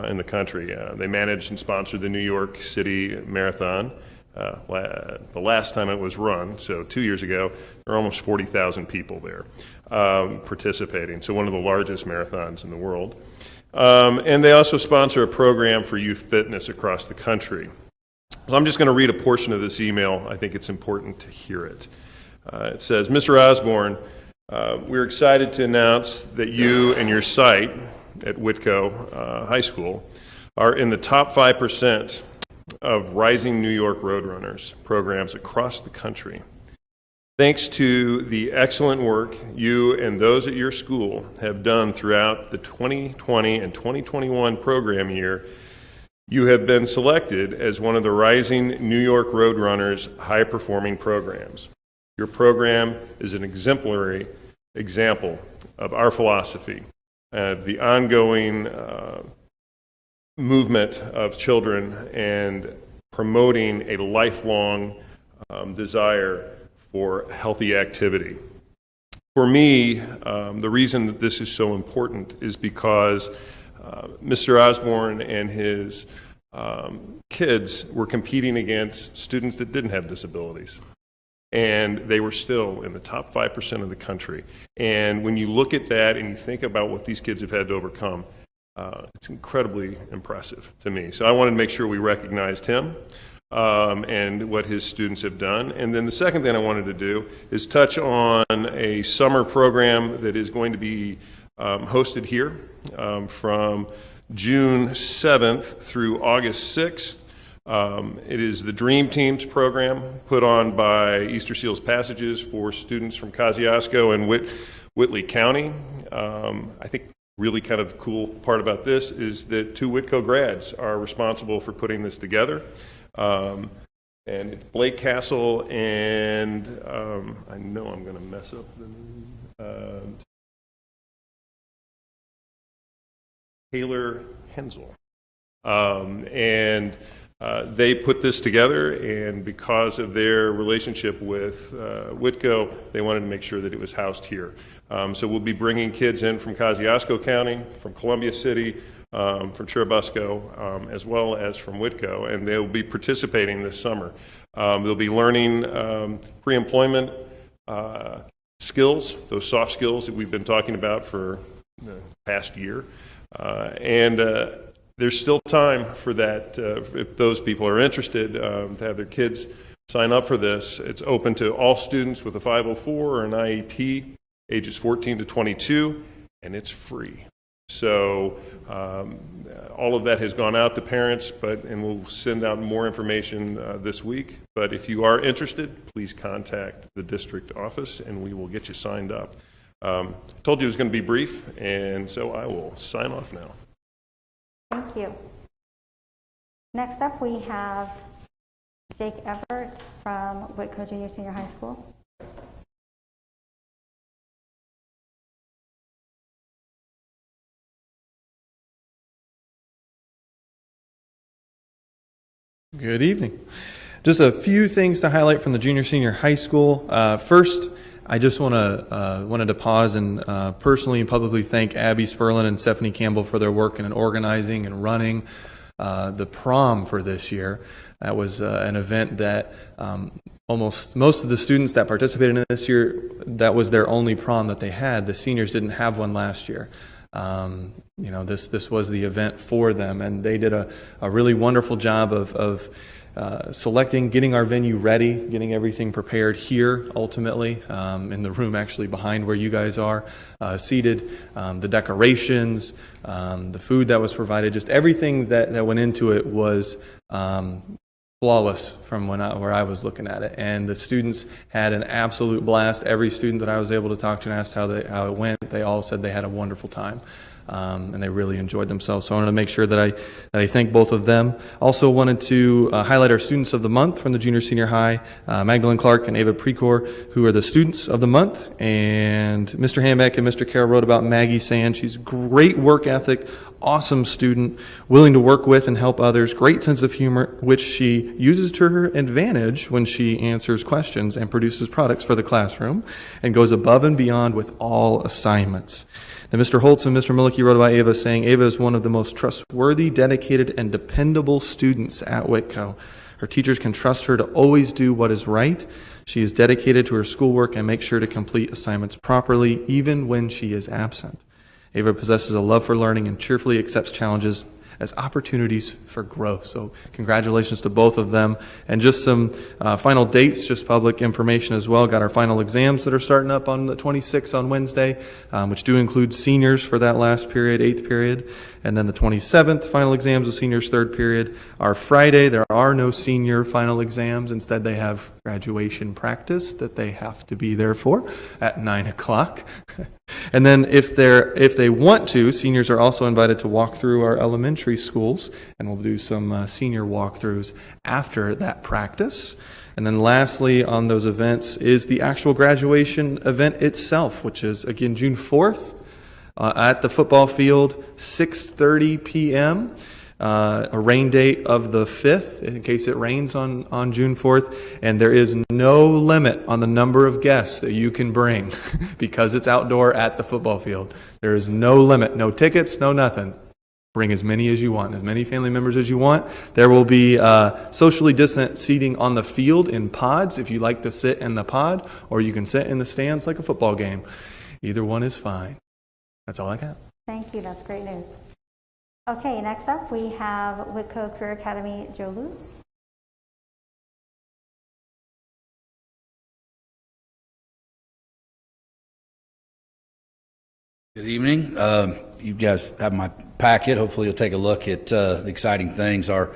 in the country. They manage and sponsor the New York City Marathon. The last time it was run, so 2 years ago, there were almost 40,000 people there participating, so one of the largest marathons in the world. And they also sponsor a program for youth fitness across the country. So I'm just going to read a portion of this email. I think it's important to hear it. It says, Mr. Osborne, we're excited to announce that you and your site, at Whitko High School are in the top 5% of Rising New York Roadrunners programs across the country. Thanks to the excellent work you and those at your school have done throughout the 2020 and 2021 program year, you have been selected as one of the Rising New York Roadrunners high-performing programs. Your program is an exemplary example of our philosophy, the ongoing movement of children and promoting a lifelong desire for healthy activity. For me, the reason that this is so important is because Mr. Osborne and his kids were competing against students that didn't have disabilities. And they were still in the top 5% of the country. And when you look at that and you think about what these kids have had to overcome, it's incredibly impressive to me. So I wanted to make sure we recognized him and what his students have done. And then the second thing I wanted to do is touch on a summer program that is going to be hosted here from June 7th through August 6th. It is the Dream Teams program put on by Easter Seals Passages for students from Kosciuszko and Whitley County. I think really kind of the cool part about this is that 2 Whitko grads are responsible for putting this together. And it's Blake Castle and I know I'm going to mess up the Taylor Hensel. They put this together, and because of their relationship with Whitko, they wanted to make sure that it was housed here. So we'll be bringing kids in from Kosciuszko County, from Columbia City, from Churubusco, as well as from Whitko, and they'll be participating this summer. They'll be learning pre-employment skills, those soft skills that we've been talking about for the past year. There's still time for that if those people are interested to have their kids sign up for this. It's open to all students with a 504 or an IEP, ages 14 to 22, and it's free. So all of that has gone out to parents, and we'll send out more information this week. But if you are interested, please contact the district office, and we will get you signed up. I told you it was going to be brief, and so I will sign off now. Thank you. Next up, we have Jake Everett from Whitko Junior Senior High School. Good evening. Just a few things to highlight from the junior senior high school. First, I just wanted to pause and personally and publicly thank Abby Sperlin and Stephanie Campbell for their work in organizing and running the prom for this year. That was an event that almost most of the students that participated in this year, that was their only prom that they had. The seniors didn't have one last year. This was the event for them, and they did a really wonderful job of selecting, getting our venue ready, getting everything prepared here, ultimately, in the room actually behind where you guys are seated, the decorations, the food that was provided, just everything that went into it was flawless from where I was looking at it. And the students had an absolute blast. Every student that I was able to talk to and asked how it went, they all said they had a wonderful time. And they really enjoyed themselves. So I wanted to make sure that I thank both of them. Also wanted to highlight our Students of the Month from the Junior Senior High, Magdalene Clark and Ava Precor, who are the Students of the Month. And Mr. Hambeck and Mr. Carroll wrote about Maggie saying she's great work ethic, awesome student, willing to work with and help others, great sense of humor, which she uses to her advantage when she answers questions and produces products for the classroom, and goes above and beyond with all assignments. And Mr. Holtz and Mr. Mullicky wrote about Ava, saying Ava is one of the most trustworthy, dedicated, and dependable students at Whitko. Her teachers can trust her to always do what is right. She is dedicated to her schoolwork and makes sure to complete assignments properly, even when she is absent. Ava possesses a love for learning and cheerfully accepts challenges as opportunities for growth. So congratulations to both of them. And just some final dates, just public information as well. Got our final exams that are starting up on the 26th on Wednesday, which do include seniors for that last period, 8th period. And then the 27th, final exams of seniors, 3rd period. Our Friday, there are no senior final exams. Instead, they have graduation practice that they have to be there for at 9 o'clock. And then if they want to, seniors are also invited to walk through our elementary schools, and we'll do some senior walkthroughs after that practice. And then lastly on those events is the actual graduation event itself, which is, again, June 4th. At the football field, 6:30 p.m., a rain date of the 5th, in case it rains on June 4th, and there is no limit on the number of guests that you can bring because it's outdoor at the football field. There is no limit, no tickets, no nothing. Bring as many as you want, as many family members as you want. There will be socially distant seating on the field in pods if you like to sit in the pod, or you can sit in the stands like a football game. Either one is fine. That's all I got. Thank you. That's great news. Okay, next up we have Whitko Career Academy, Joe Luce. Good evening. You guys have my packet. Hopefully you'll take a look at the exciting things our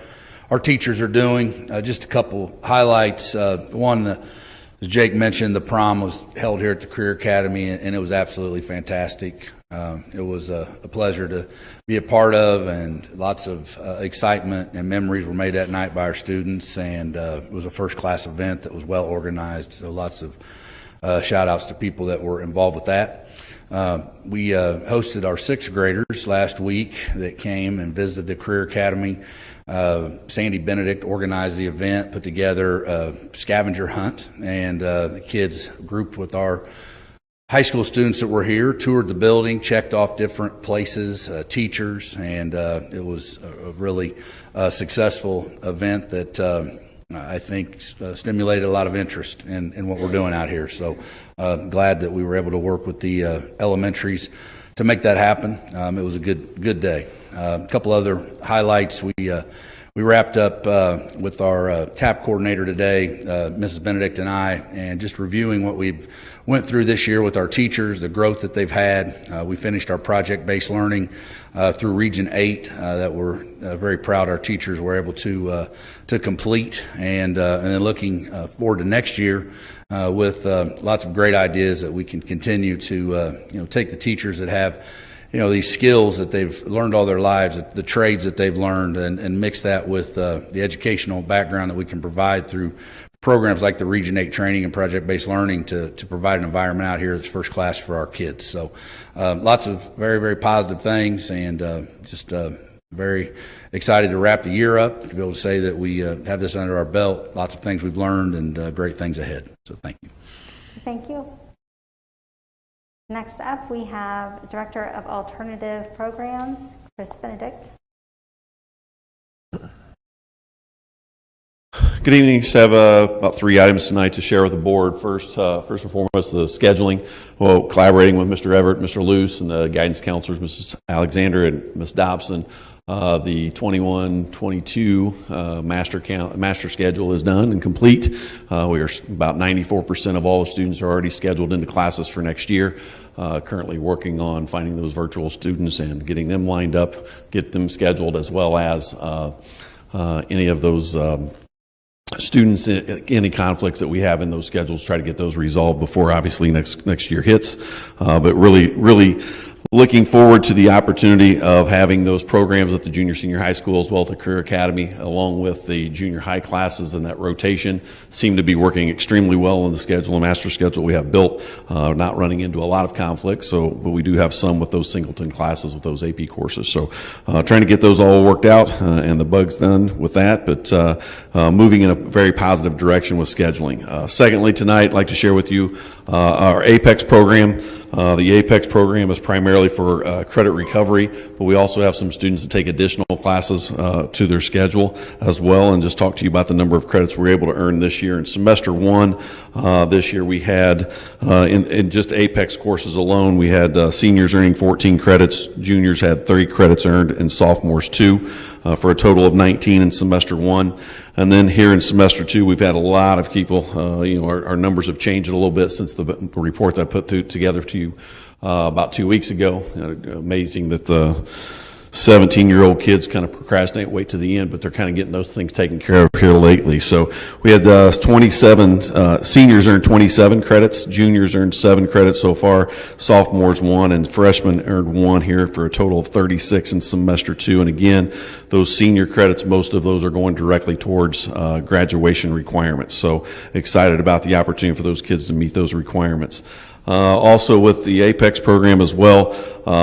teachers are doing. Just a couple highlights. One, as Jake mentioned, the prom was held here at the Career Academy, and it was absolutely fantastic. It was a pleasure to be a part of, and lots of excitement and memories were made that night by our students, and it was a first-class event that was well organized, so lots of shout-outs to people that were involved with that. We hosted our 6th graders last week that came and visited the Career Academy. Sandy Benedict organized the event, put together a scavenger hunt, and the kids grouped with our high school students that were here, toured the building, checked off different places, teachers, and it was a really successful event that I think stimulated a lot of interest in what we're doing out here. So glad that we were able to work with the elementaries to make that happen. It was a good day. A couple other highlights. We wrapped up with our TAP coordinator today, Mrs. Benedict and I, and just reviewing what we've went through this year with our teachers, the growth that they've had. We finished our project-based learning through Region 8 that we're very proud our teachers were able to complete, and then looking forward to next year with lots of great ideas that we can continue to take the teachers that have these skills that they've learned all their lives, the trades that they've learned, and mix that with the educational background that we can provide through programs like the Region 8 training and project-based learning to provide an environment out here that's first class for our kids. So lots of very, very positive things, and just very excited to wrap the year up, to be able to say that we have this under our belt, lots of things we've learned, and great things ahead. So thank you. Thank you. Next up, we have Director of Alternative Programs, Chris Benedict. Good evening. Just have about 3 items tonight to share with the board. First and foremost, the scheduling. Well, collaborating with Mr. Everett, Mr. Luce, and the guidance counselors, Mrs. Alexander and Ms. Dobson. The 21-22 master schedule is done and complete. We are about 94% of all the students are already scheduled into classes for next year. Currently working on finding those virtual students and getting them lined up, get them scheduled, as well as any of those students, any conflicts that we have in those schedules, try to get those resolved before obviously next year hits. But really looking forward to the opportunity of having those programs at the junior senior high school as well as the Career Academy, along with the junior high classes, and that rotation seem to be working extremely well in the schedule and master schedule we have built, not running into a lot of conflicts. But we do have some with those singleton classes with those AP courses. So trying to get those all worked out and the bugs done with that, but moving in a very positive direction with scheduling. Secondly, tonight I'd like to share with you our Apex program. The APEX program is primarily for credit recovery, but we also have some students that take additional classes to their schedule as well, and just talk to you about the number of credits we're able to earn this year. In semester one, this year we had, in just APEX courses alone, we had seniors earning 14 credits, juniors had 30 credits earned, and sophomores 2, for a total of 19 in semester one. And then here in semester two, we've had a lot of people, our numbers have changed a little bit since the report that I put together to you about 2 weeks ago. Amazing that the 17-year-old kids kind of procrastinate, wait to the end, but they're kind of getting those things taken care of here lately. So we had 27, seniors earned 27 credits, juniors earned 7 credits so far, sophomores 1, and freshmen earned 1 here for a total of 36 in semester 2. And again, those senior credits, most of those are going directly towards graduation requirements. So excited about the opportunity for those kids to meet those requirements. Also with the APEX program as well,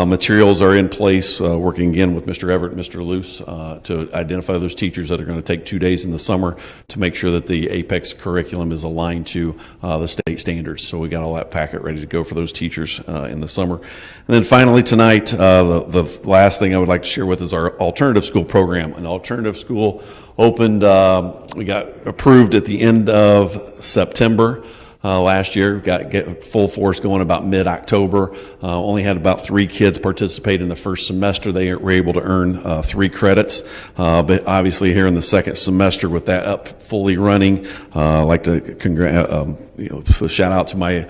materials are in place, working again with Mr. Everett and Mr. Luce to identify those teachers that are going to take 2 days in the summer to make sure that the APEX curriculum is aligned to the state standards. So we got all that packet ready to go for those teachers in the summer. And then finally tonight, the last thing I would like to share with is our alternative school program. An alternative school opened, we got approved at the end of September. Last year, get full force going about mid-October. Only had about 3 kids participate in the first semester. They were able to earn 3 credits. But obviously here in the second semester with that up fully running, I'd like to shout out to my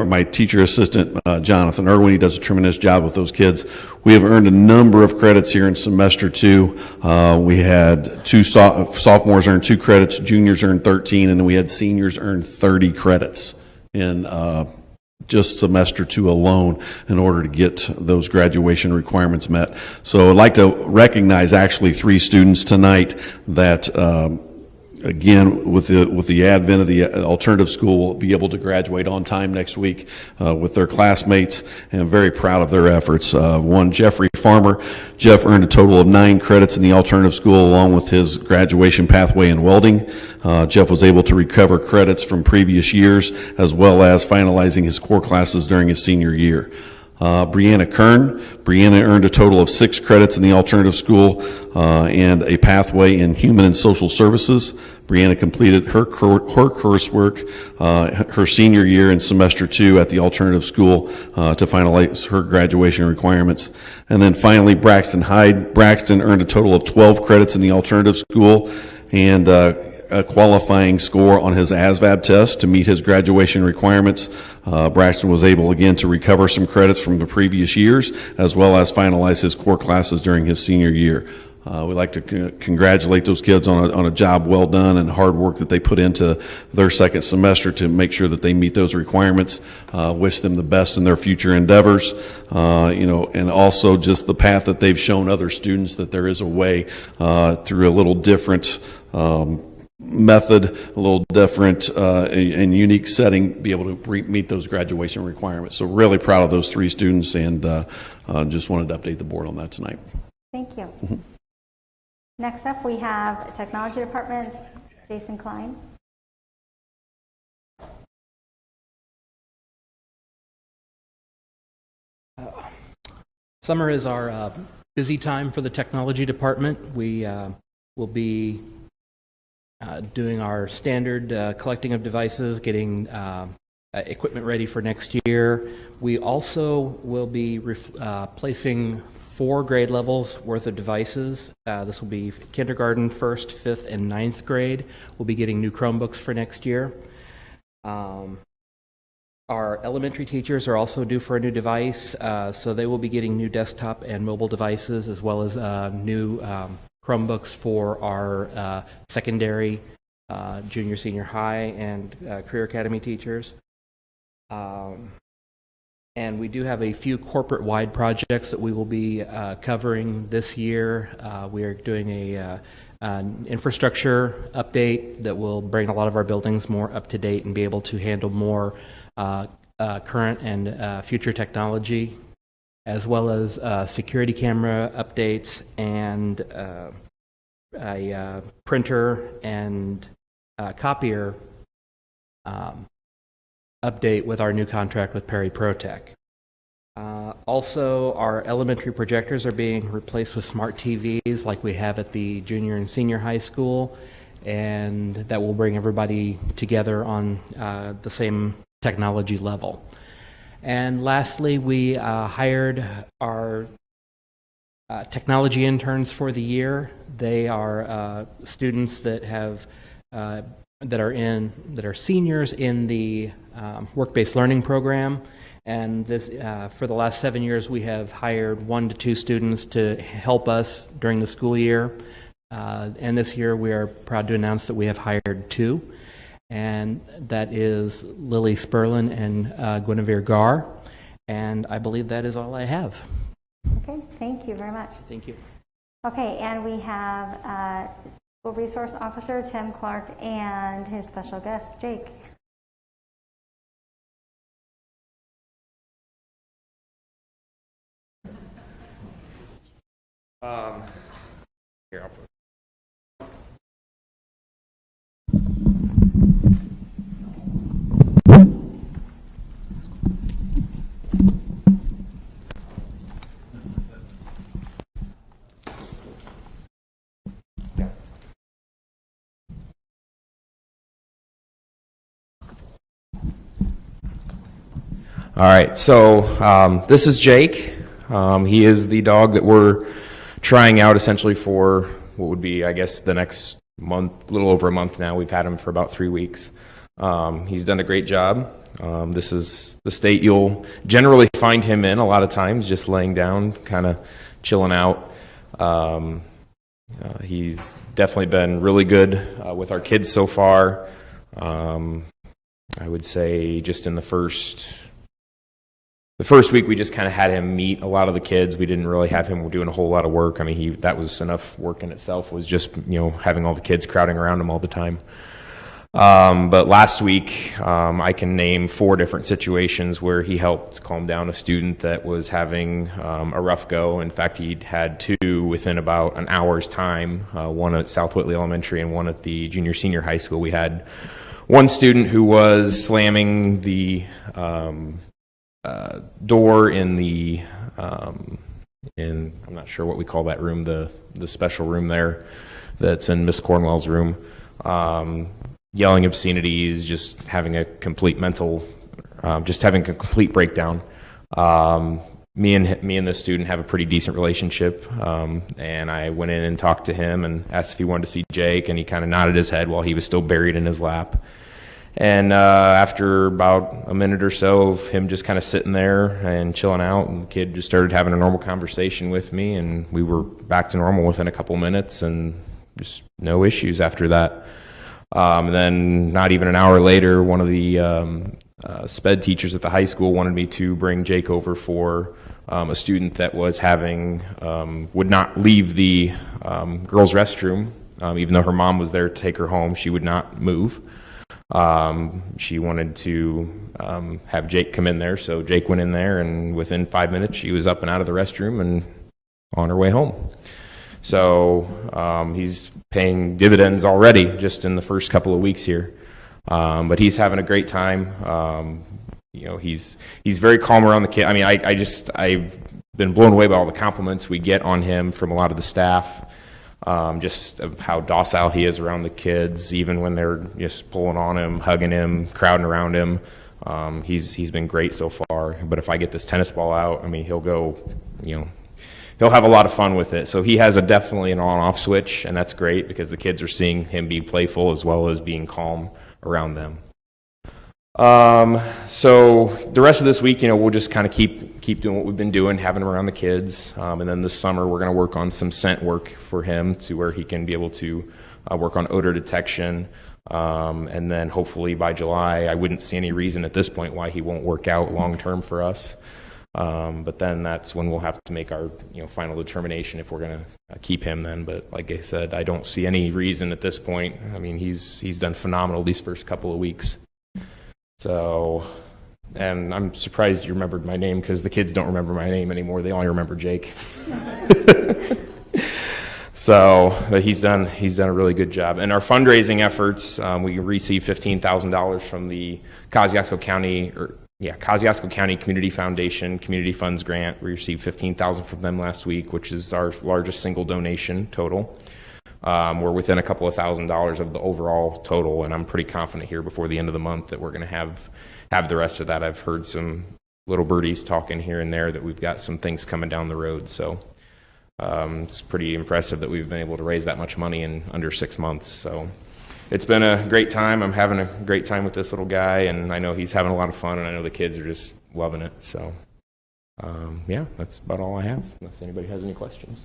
my teacher assistant, Jonathan Irwin. He does a tremendous job with those kids. We have earned a number of credits here in semester 2. We had 2 sophomores earn 2 credits, juniors earned 13, and then we had seniors earn 30 credits in just semester 2 alone in order to get those graduation requirements met. So I'd like to recognize actually 3 students tonight that again, with the advent of the alternative school, will be able to graduate on time next week with their classmates, and I'm very proud of their efforts. One, Jeffrey Farmer. Jeff earned a total of 9 credits in the alternative school along with his graduation pathway in welding. Jeff was able to recover credits from previous years as well as finalizing his core classes during his senior year. Brianna Kern. Brianna earned a total of 6 credits in the alternative school and a pathway in human and social services. Brianna completed her coursework her senior year in semester 2 at the alternative school to finalize her graduation requirements. And then finally, Braxton Hyde. Braxton earned a total of 12 credits in the alternative school and a qualifying score on his ASVAB test to meet his graduation requirements. Braxton was able again to recover some credits from the previous years as well as finalize his core classes during his senior year. We'd like to congratulate those kids on a job well done and hard work that they put into their second semester to make sure that they meet those requirements. Wish them the best in their future endeavors, and also just the path that they've shown other students that there is a way through a little different method, a little different and unique setting, be able to meet those graduation requirements. So really proud of those 3 students, and just wanted to update the board on that tonight. Thank you. Next up, we have Technology Department's Jason Klein. Summer is our busy time for the Technology Department. We will be doing our standard collecting of devices, getting equipment ready for next year. We also will be placing 4 grade levels worth of devices. This will be kindergarten, 1st, 5th, and 9th grade. We'll be getting new Chromebooks for next year. Our elementary teachers are also due for a new device, so they will be getting new desktop and mobile devices as well as new Chromebooks for our secondary, junior, senior high, and career academy teachers. And we do have a few corporate-wide projects that we will be covering this year. We are doing an infrastructure update that will bring a lot of our buildings more up to date and be able to handle more current and future technology, as well as security camera updates and a printer and copier update with our new contract with Perry ProTech. Also, our elementary projectors are being replaced with smart TVs like we have at the junior and senior high school, and that will bring everybody together on the same technology level. And lastly, we hired our technology interns for the year. They are students that have that are seniors in the work-based learning program. And this, for the last 7 years, we have hired 1 to 2 students to help us during the school year. And this year, we are proud to announce that we have hired 2. And that is Lily Sperlin and Guinevere Gar. And I believe that is all I have. Okay, thank you very much. Thank you. Okay, and we have School Resource Officer Tim Clark and his special guest, Jake. Here, I'll put. All right, so this is Jake. He is the dog that we're trying out essentially for what would be, I guess, the next month, a little over a month now. We've had him for about 3 weeks. He's done a great job. This is the state you'll generally find him in a lot of times, just laying down, kind of chilling out. He's definitely been really good with our kids so far. I would say just in the first week, we just kind of had him meet a lot of the kids. We didn't really have him doing a whole lot of work. I mean, that was enough work in itself, was just, having all the kids crowding around him all the time. But last week, I can name 4 different situations where he helped calm down a student that was having a rough go. In fact, he'd had 2 within about an hour's time, one at South Whitley Elementary and one at the junior senior high school. We had one student who was slamming the door in the I'm not sure what we call that room, the special room there that's in Miss Cornwell's room, yelling obscenities, just having a complete complete breakdown. Me and this student have a pretty decent relationship, and I went in and talked to him and asked if he wanted to see Jake, and he kind of nodded his head while he was still buried in his lap. And after about a minute or so of him just kind of sitting there and chilling out, and the kid just started having a normal conversation with me, and we were back to normal within a couple minutes, and just no issues after that. And then not even an hour later, one of the SPED teachers at the high school wanted me to bring Jake over for a student that was would not leave the girls' restroom, even though her mom was there to take her home. She would not move. She wanted to have Jake come in there, so Jake went in there, and within 5 minutes she was up and out of the restroom and on her way home. So he's paying dividends already just in the first couple of weeks here, but he's having a great time. He's very calm around the kid. I mean, I've been blown away by all the compliments we get on him from a lot of the staff. Just of how docile he is around the kids, even when they're just pulling on him, hugging him, crowding around him. He's been great so far. But if I get this tennis ball out, I mean, he'll go, he'll have a lot of fun with it. So he has definitely an on-off switch, and that's great because the kids are seeing him be playful as well as being calm around them. So the rest of this week, we'll just kind of keep doing what we've been doing, having him around the kids. And then this summer, we're going to work on some scent work for him to where he can be able to work on odor detection. And then hopefully by July, I wouldn't see any reason at this point why he won't work out long-term for us. But then that's when we'll have to make our final determination if we're going to keep him then. But like I said, I don't see any reason at this point. I mean, he's done phenomenal these first couple of weeks. So, and I'm surprised you remembered my name because the kids don't remember my name anymore. They only remember Jake. So but he's done a really good job. And our fundraising efforts, we received $15,000 from the Kosciuszko County Community Foundation Community Funds Grant. We received $15,000 from them last week, which is our largest single donation total. We're within a couple of $1,000s of the overall total, and I'm pretty confident here before the end of the month that we're going to have the rest of that. I've heard some little birdies talking here and there that we've got some things coming down the road. So it's pretty impressive that we've been able to raise that much money in under 6 months. So it's been a great time. I'm having a great time with this little guy, and I know he's having a lot of fun, and I know the kids are just loving it. So yeah, that's about all I have, unless anybody has any questions.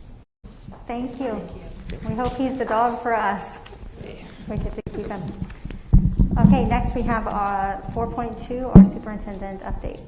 Thank you. We hope he's the dog for us. We get to keep him. Okay, next we have 4.2, our superintendent update.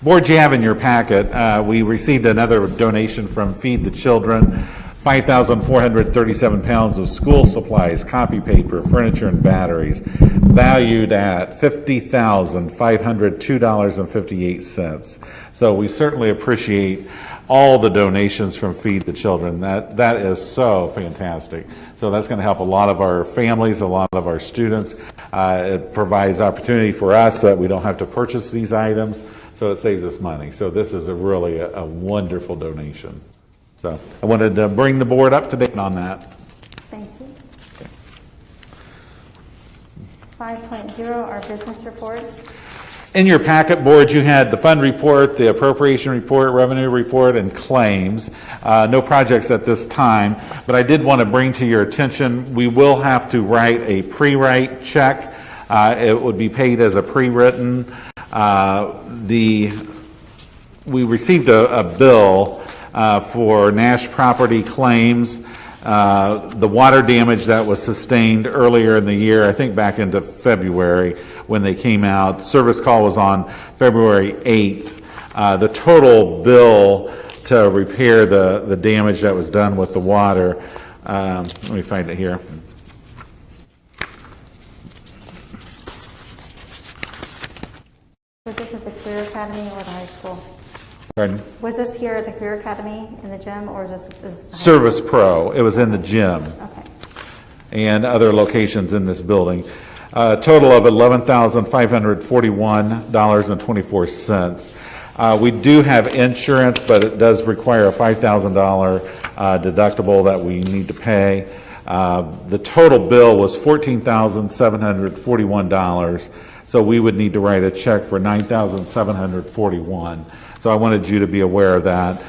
Board, you have in your packet, we received another donation from Feed the Children, 5,437 pounds of school supplies, copy paper, furniture, and batteries, valued at $50,502.58. So we certainly appreciate all the donations from Feed the Children. That is so fantastic. So that's going to help a lot of our families, a lot of our students. It provides opportunity for us that we don't have to purchase these items, so it saves us money. So this is really a wonderful donation. So I wanted to bring the board up to date on that. Thank you. Okay. 5.0, our business reports. In your packet, board, you had the fund report, the appropriation report, revenue report, and claims. No projects at this time, but I did want to bring to your attention, we will have to write a pre-write check. It would be paid as a pre-written. We received a bill for Nash property claims. The water damage that was sustained earlier in the year, I think back into February when they came out. Service call was on February 8th. The total bill to repair the damage that was done with the water, let me find it here. Was this at the Career Academy or the high school? Pardon? Was this here at the Career Academy in the gym, or is this Service Pro. It was in the gym. Okay. And other locations in this building. A total of $11,541.24. We do have insurance, but it does require a $5,000 deductible that we need to pay. The total bill was $14,741. So we would need to write a check for $9,741. So I wanted you to be aware of that.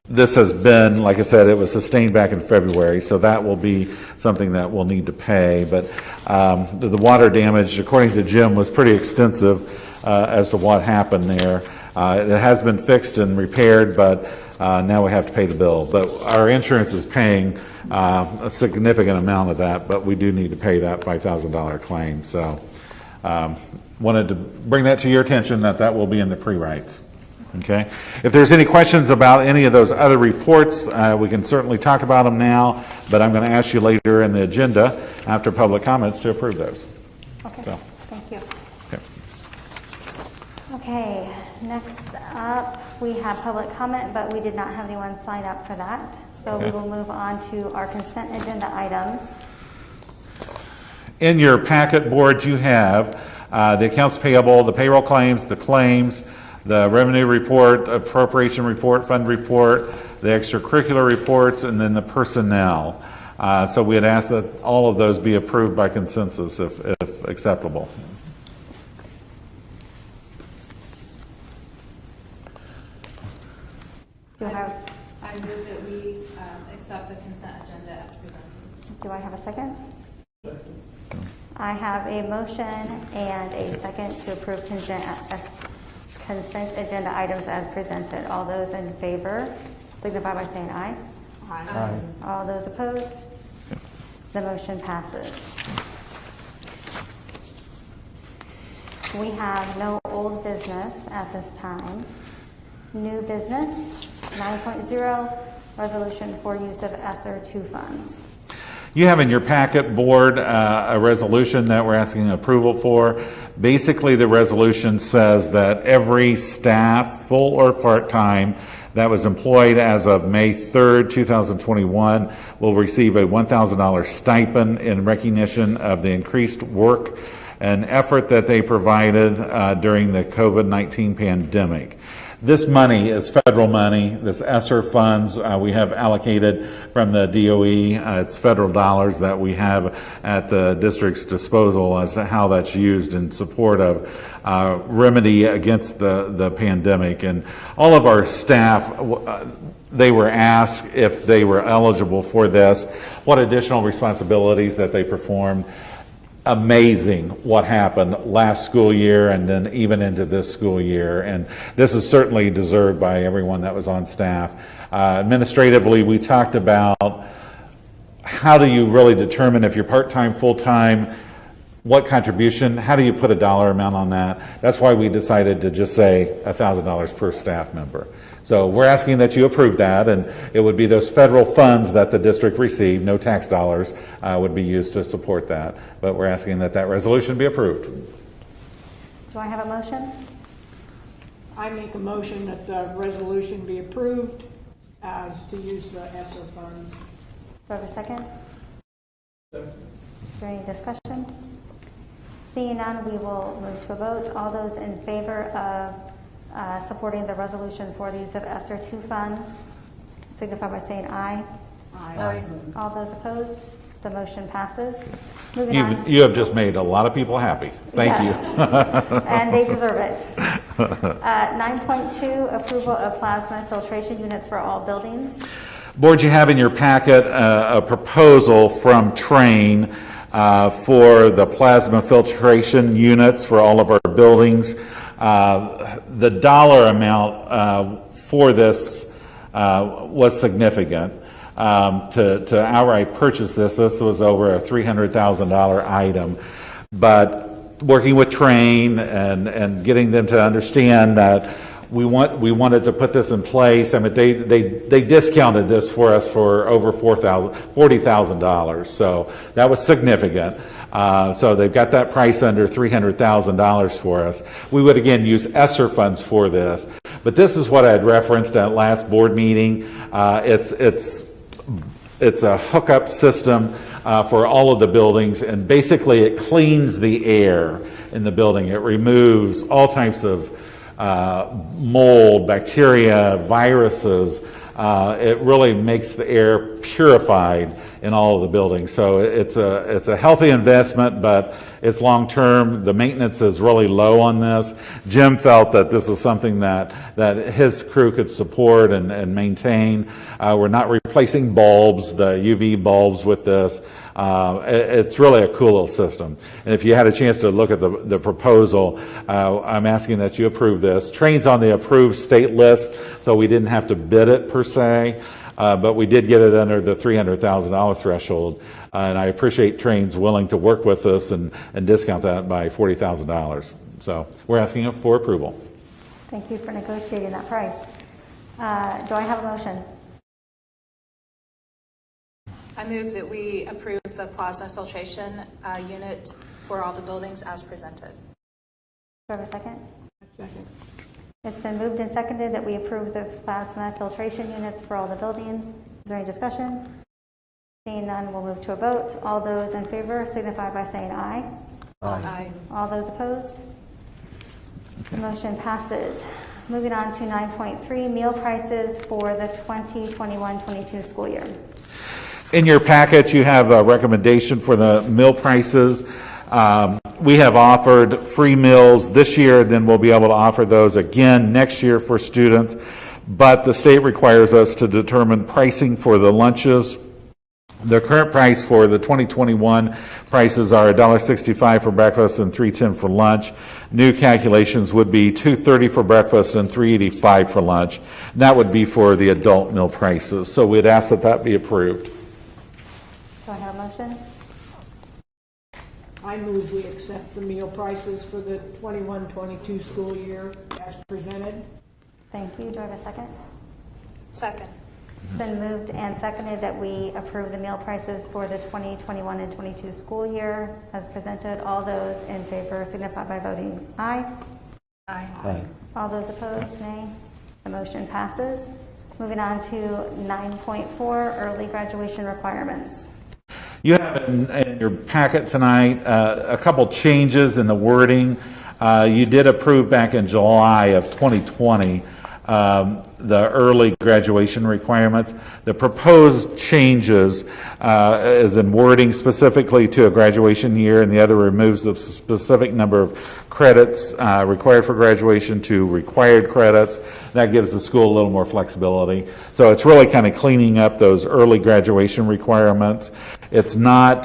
This has been, like I said, it was sustained back in February, so that will be something that we'll need to pay. But the water damage, according to Jim, was pretty extensive as to what happened there. It has been fixed and repaired, but now we have to pay the bill. But our insurance is paying a significant amount of that, but we do need to pay that $5,000 claim. So wanted to bring that to your attention, that will be in the pre-writes. Okay. If there's any questions about any of those other reports, we can certainly talk about them now, but I'm going to ask you later in the agenda after public comments to approve those. Okay. So. Thank you. Okay. Okay. Next up, we have public comment, but we did not have anyone sign up for that. So Okay. we will move on to our consent agenda items. In your packet, board, you have the accounts payable, the payroll claims, the claims, the revenue report, appropriation report, fund report, the extracurricular reports, and then the personnel. So we had asked that all of those be approved by consensus if acceptable. Do I have? I move that we accept the consent agenda as presented. Do I have a second? I have a motion and a second to approve consent agenda items as presented. All those in favor signify by saying aye. Aye. All those opposed? The motion passes. We have no old business at this time. New business, 9.0, resolution for use of ESSER 2 funds. You have in your packet, board, a resolution that we're asking approval for. Basically, the resolution says that every staff, full or part-time, that was employed as of May 3rd, 2021, will receive a $1,000 stipend in recognition of the increased work and effort that they provided during the COVID-19 pandemic. This money is federal money. This ESSER funds we have allocated from the DOE. It's federal dollars that we have at the district's disposal as to how that's used in support of remedy against the pandemic. And all of our staff, they were asked if they were eligible for this, what additional responsibilities that they performed. Amazing what happened last school year and then even into this school year. And this is certainly deserved by everyone that was on staff. Administratively, we talked about how do you really determine if you're part-time, full-time, what contribution, how do you put a dollar amount on that? That's why we decided to just say $1,000 per staff member. So we're asking that you approve that, and it would be those federal funds that the district received, no tax dollars, would be used to support that. But we're asking that that resolution be approved. Do I have a motion? I make a motion that the resolution be approved as to use the ESSER funds. Do I have a second? Is there any discussion? Seeing none, we will move to a vote. All those in favor of supporting the resolution for the use of ESSER 2 funds signify by saying aye. Aye. All those opposed? The motion passes. Moving on. You have just made a lot of people happy. Thank you. And they deserve it. 9.2, approval of plasma filtration units for all buildings. Board, you have in your packet a proposal from Train for the plasma filtration units for all of our buildings. The dollar amount for this was significant. To outright purchase this was over a $300,000 item. But working with Train and getting them to understand that we wanted to put this in place. I mean, they discounted this for us for over $40,000. So that was significant. So they've got that price under $300,000 for us. We would again use ESSER funds for this, but this is what I had referenced at last board meeting. It's a hookup system for all of the buildings, and basically it cleans the air in the building. It removes all types of mold, bacteria, viruses. It really makes the air purified in all of the buildings. So it's a healthy investment, but it's long term. The maintenance is really low on this. Jim felt that this is something that his crew could support and maintain. We're not replacing bulbs, the UV bulbs with this. It's really a cool little system. And if you had a chance to look at the proposal, I'm asking that you approve this. Train's on the approved state list, so we didn't have to bid it per se, but we did get it under the $300,000 threshold. And I appreciate Train's willing to work with us and discount that by $40,000. So we're asking for approval. Thank you for negotiating that price. Do I have a motion? I move that we approve the plasma filtration unit for all the buildings as presented. Do I have a second? Second. It's been moved and seconded that we approve the plasma filtration units for all the buildings. Is there any discussion? Seeing none, we'll move to a vote. All those in favor signify by saying aye. Aye. All those opposed? The motion passes. Moving on to 9.3, meal prices for the 2021-22 school year. In your packet, you have a recommendation for the meal prices. We have offered free meals this year, then we'll be able to offer those again next year for students. But the state requires us to determine pricing for the lunches. The current price for the 2021 prices are $1.65 for breakfast and $3.10 for lunch. New calculations would be $2.30 for breakfast and $3.85 for lunch. And that would be for the adult meal prices. So we'd ask that that be approved. Do I have a motion? I move we accept the meal prices for the 21-22 school year as presented. Thank you. Do I have a second? Second. It's been moved and seconded that we approve the meal prices for the 2021 and 22 school year as presented. All those in favor signify by voting aye. Aye. All those opposed, nay. The motion passes. Moving on to 9.4, early graduation requirements. You have in your packet tonight a couple changes in the wording. You did approve back in July of 2020 the early graduation requirements. The proposed changes is in wording specifically to a graduation year, and the other removes the specific number of credits required for graduation to required credits. That gives the school a little more flexibility. So it's really kind of cleaning up those early graduation requirements. It's not,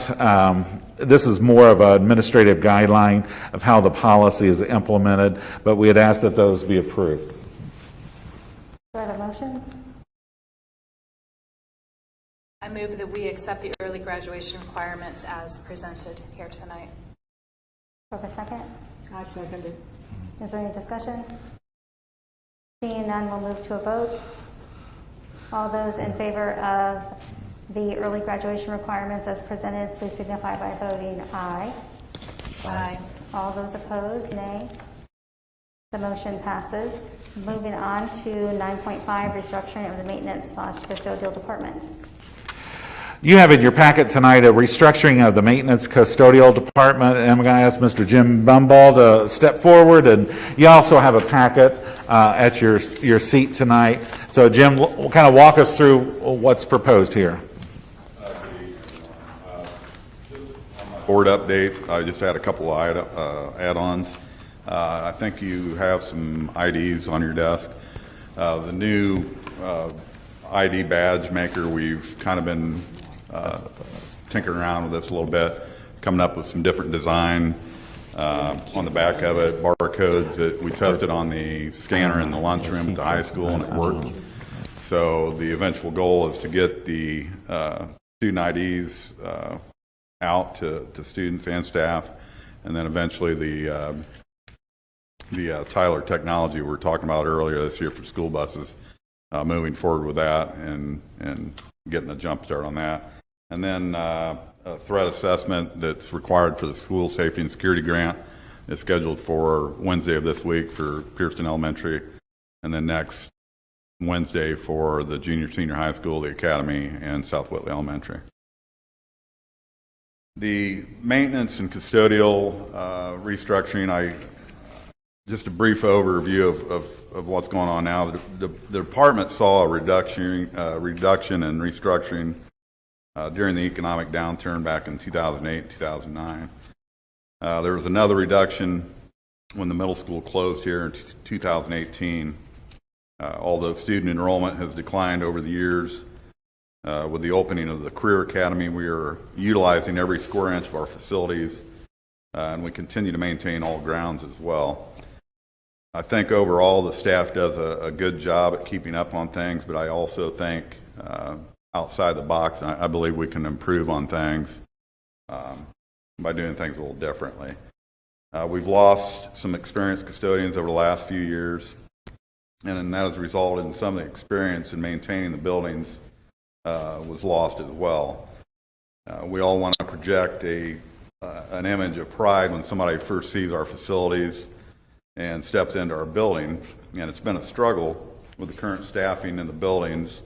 this is more of an administrative guideline of how the policy is implemented, but we had asked that those be approved. Do I have a motion? I move that we accept the early graduation requirements as presented here tonight. Do I have a second? I second it. Is there any discussion? Seeing none, we'll move to a vote. All those in favor of the early graduation requirements as presented, please signify by voting aye. Aye. All those opposed, nay. The motion passes. Moving on to 9.5, restructuring of the maintenance/custodial department. You have in your packet tonight a restructuring of the maintenance custodial department, and I'm going to ask Mr. Jim Bumball to step forward, and you also have a packet at your seat tonight. So Jim, kind of walk us through what's proposed here. Board update, I just had a couple of add-ons. I think you have some IDs on your desk. The new ID badge maker, we've kind of been tinkering around with this a little bit, coming up with some different design on the back of it, barcodes that we tested on the scanner in the lunchroom at the high school, and it worked. So the eventual goal is to get the student IDs out to students and staff, and then eventually the Tyler technology we were talking about earlier this year for school buses, moving forward with that and getting a jump start on that. And then a threat assessment that's required for the school safety and security grant is scheduled for Wednesday of this week for Pierceton Elementary, and then next Wednesday for the junior senior high school, the academy, and South Whitley Elementary. The maintenance and custodial restructuring, just a brief overview of what's going on now. The department saw a reduction in restructuring during the economic downturn back in 2008 and 2009. There was another reduction when the middle school closed here in 2018. Although student enrollment has declined over the years, with the opening of the Career Academy, we are utilizing every square inch of our facilities, and we continue to maintain all grounds as well. I think overall the staff does a good job at keeping up on things, but I also think outside the box, I believe we can improve on things by doing things a little differently. We've lost some experienced custodians over the last few years, and that has resulted in some of the experience in maintaining the buildings was lost as well. We all want to project an image of pride when somebody first sees our facilities and steps into our buildings, and it's been a struggle with the current staffing in the buildings.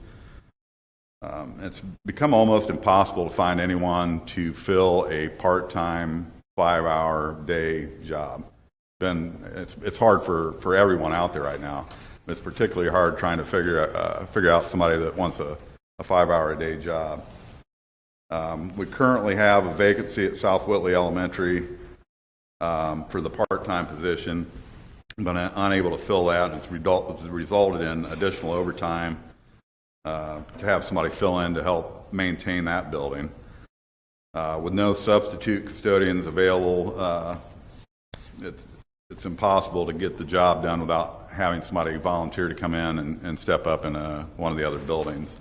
It's become almost impossible to find anyone to fill a part-time 5-hour day job. It's hard for everyone out there right now. It's particularly hard trying to figure out somebody that wants a 5-hour a day job. We currently have a vacancy at South Whitley Elementary for the part-time position, but unable to fill that. It's resulted in additional overtime to have somebody fill in to help maintain that building. With no substitute custodians available, it's impossible to get the job done without having somebody volunteer to come in and step up in one of the other buildings.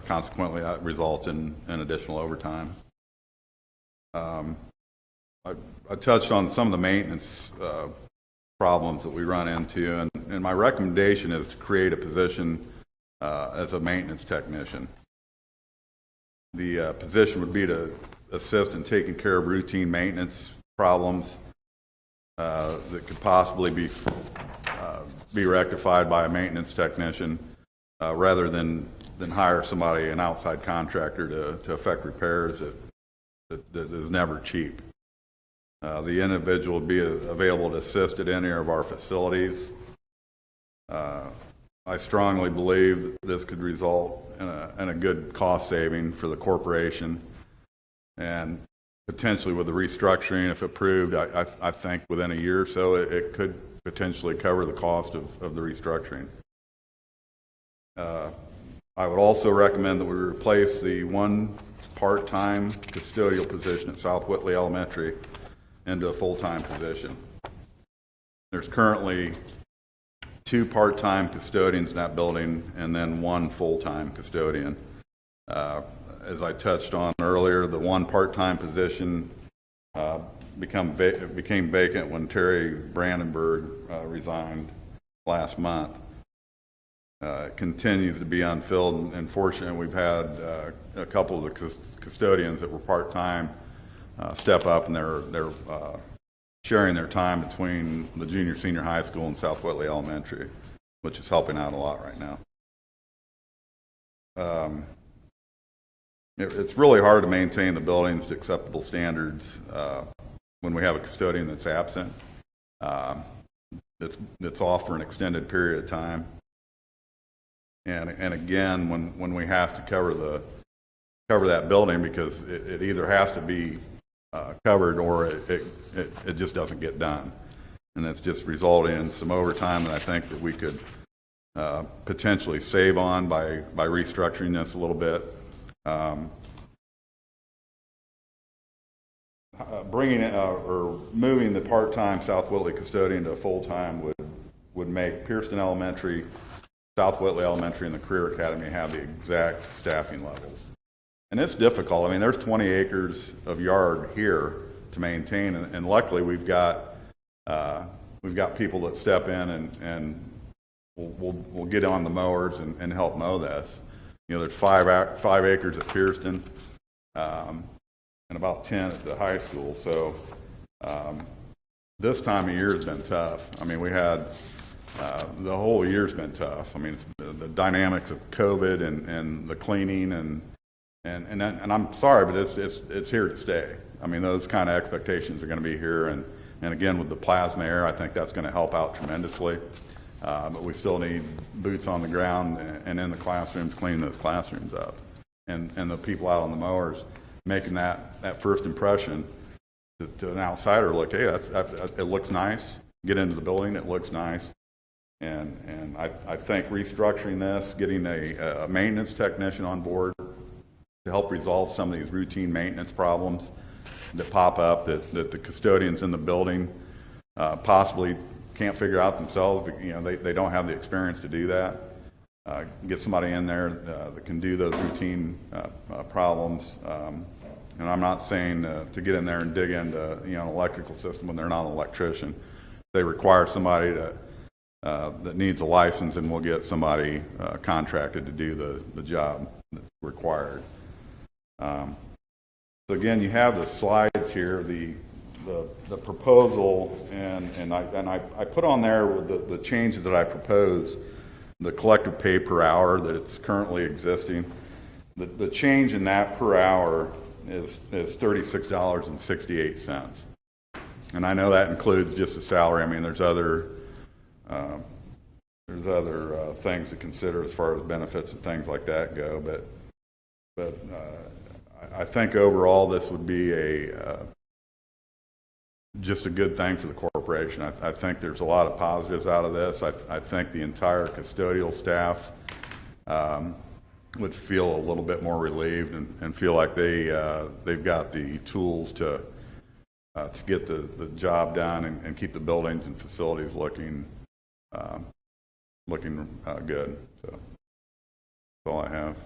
Consequently, that results in additional overtime. I touched on some of the maintenance problems that we run into, and my recommendation is to create a position as a maintenance technician. The position would be to assist in taking care of routine maintenance problems that could possibly be rectified by a maintenance technician rather than hire somebody, an outside contractor, to effect repairs that is never cheap. The individual would be available to assist at any of our facilities. I strongly believe that this could result in a good cost saving for the corporation, and potentially with the restructuring, if approved, I think within a year or so, it could potentially cover the cost of the restructuring. I would also recommend that we replace the one part-time custodial position at South Whitley Elementary into a full-time position. There's currently 2 part-time custodians in that building and then 1 full-time custodian. As I touched on earlier, the 1 part-time position became vacant when Terry Brandenburg resigned last month. It continues to be unfilled, and fortunately we've had a couple of the custodians that were part-time step up, and they're sharing their time between the junior high school and South Whitley Elementary, which is helping out a lot right now. It's really hard to maintain the buildings to acceptable standards when we have a custodian that's absent. It's off for an extended period of time. And again, when we have to cover that building, because it either has to be covered or it just doesn't get done, and it's just resulting in some overtime that I think that we could potentially save on by restructuring this a little bit. Bringing or moving the part-time South Whitley custodian to a full-time would make Pierceton Elementary, South Whitley Elementary, and the Career Academy have the exact staffing levels. And it's difficult. I mean, there's 20 acres of yard here to maintain, and luckily we've got people that step in and we'll get on the mowers and help mow this. You know, there's 5 acres at Pierceton and about 10 at the high school. So this time of year has been tough. I mean, we had the whole year's been tough. I mean, it's the dynamics of COVID and the cleaning and I'm sorry, but it's here to stay. I mean, those kind of expectations are going to be here, and again with the plasma air, I think that's going to help out tremendously. But we still need boots on the ground and in the classrooms, cleaning those classrooms up, and the people out on the mowers making that first impression to an outsider. Look, hey, it looks nice. Get into the building, it looks nice. And I think restructuring this, getting a maintenance technician on board to help resolve some of these routine maintenance problems that pop up that the custodians in the building possibly can't figure out themselves. You know, they don't have the experience to do that. Get somebody in there that can do those routine problems. And I'm not saying to get in there and dig into an electrical system when they're not an electrician. They require somebody that needs a license, and we'll get somebody contracted to do the job that's required. So again, you have the slides here, the proposal, and I put on there with the changes that I propose, the collective pay per hour that it's currently existing. The change in that per hour is $36.68, and I know that includes just the salary. I mean, there's other things to consider as far as benefits and things like that go, but I think overall this would be just a good thing for the corporation. I think there's a lot of positives out of this. I think the entire custodial staff would feel a little bit more relieved and feel like they've got the tools to get the job done and keep the buildings and facilities looking good. So that's all I have.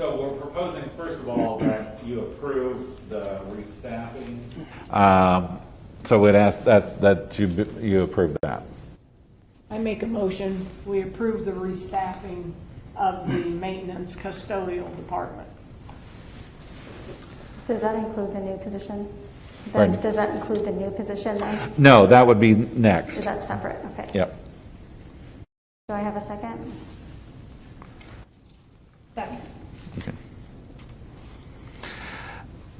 So we're proposing, first of all, that you approve the restaffing. So we'd ask that you approve that. I make a motion, we approve the restaffing of the maintenance custodial department. Does that include the new position? Pardon? Does that include the new position then? No, that would be next. Is that separate? Okay. Yep. Do I have a second? Second.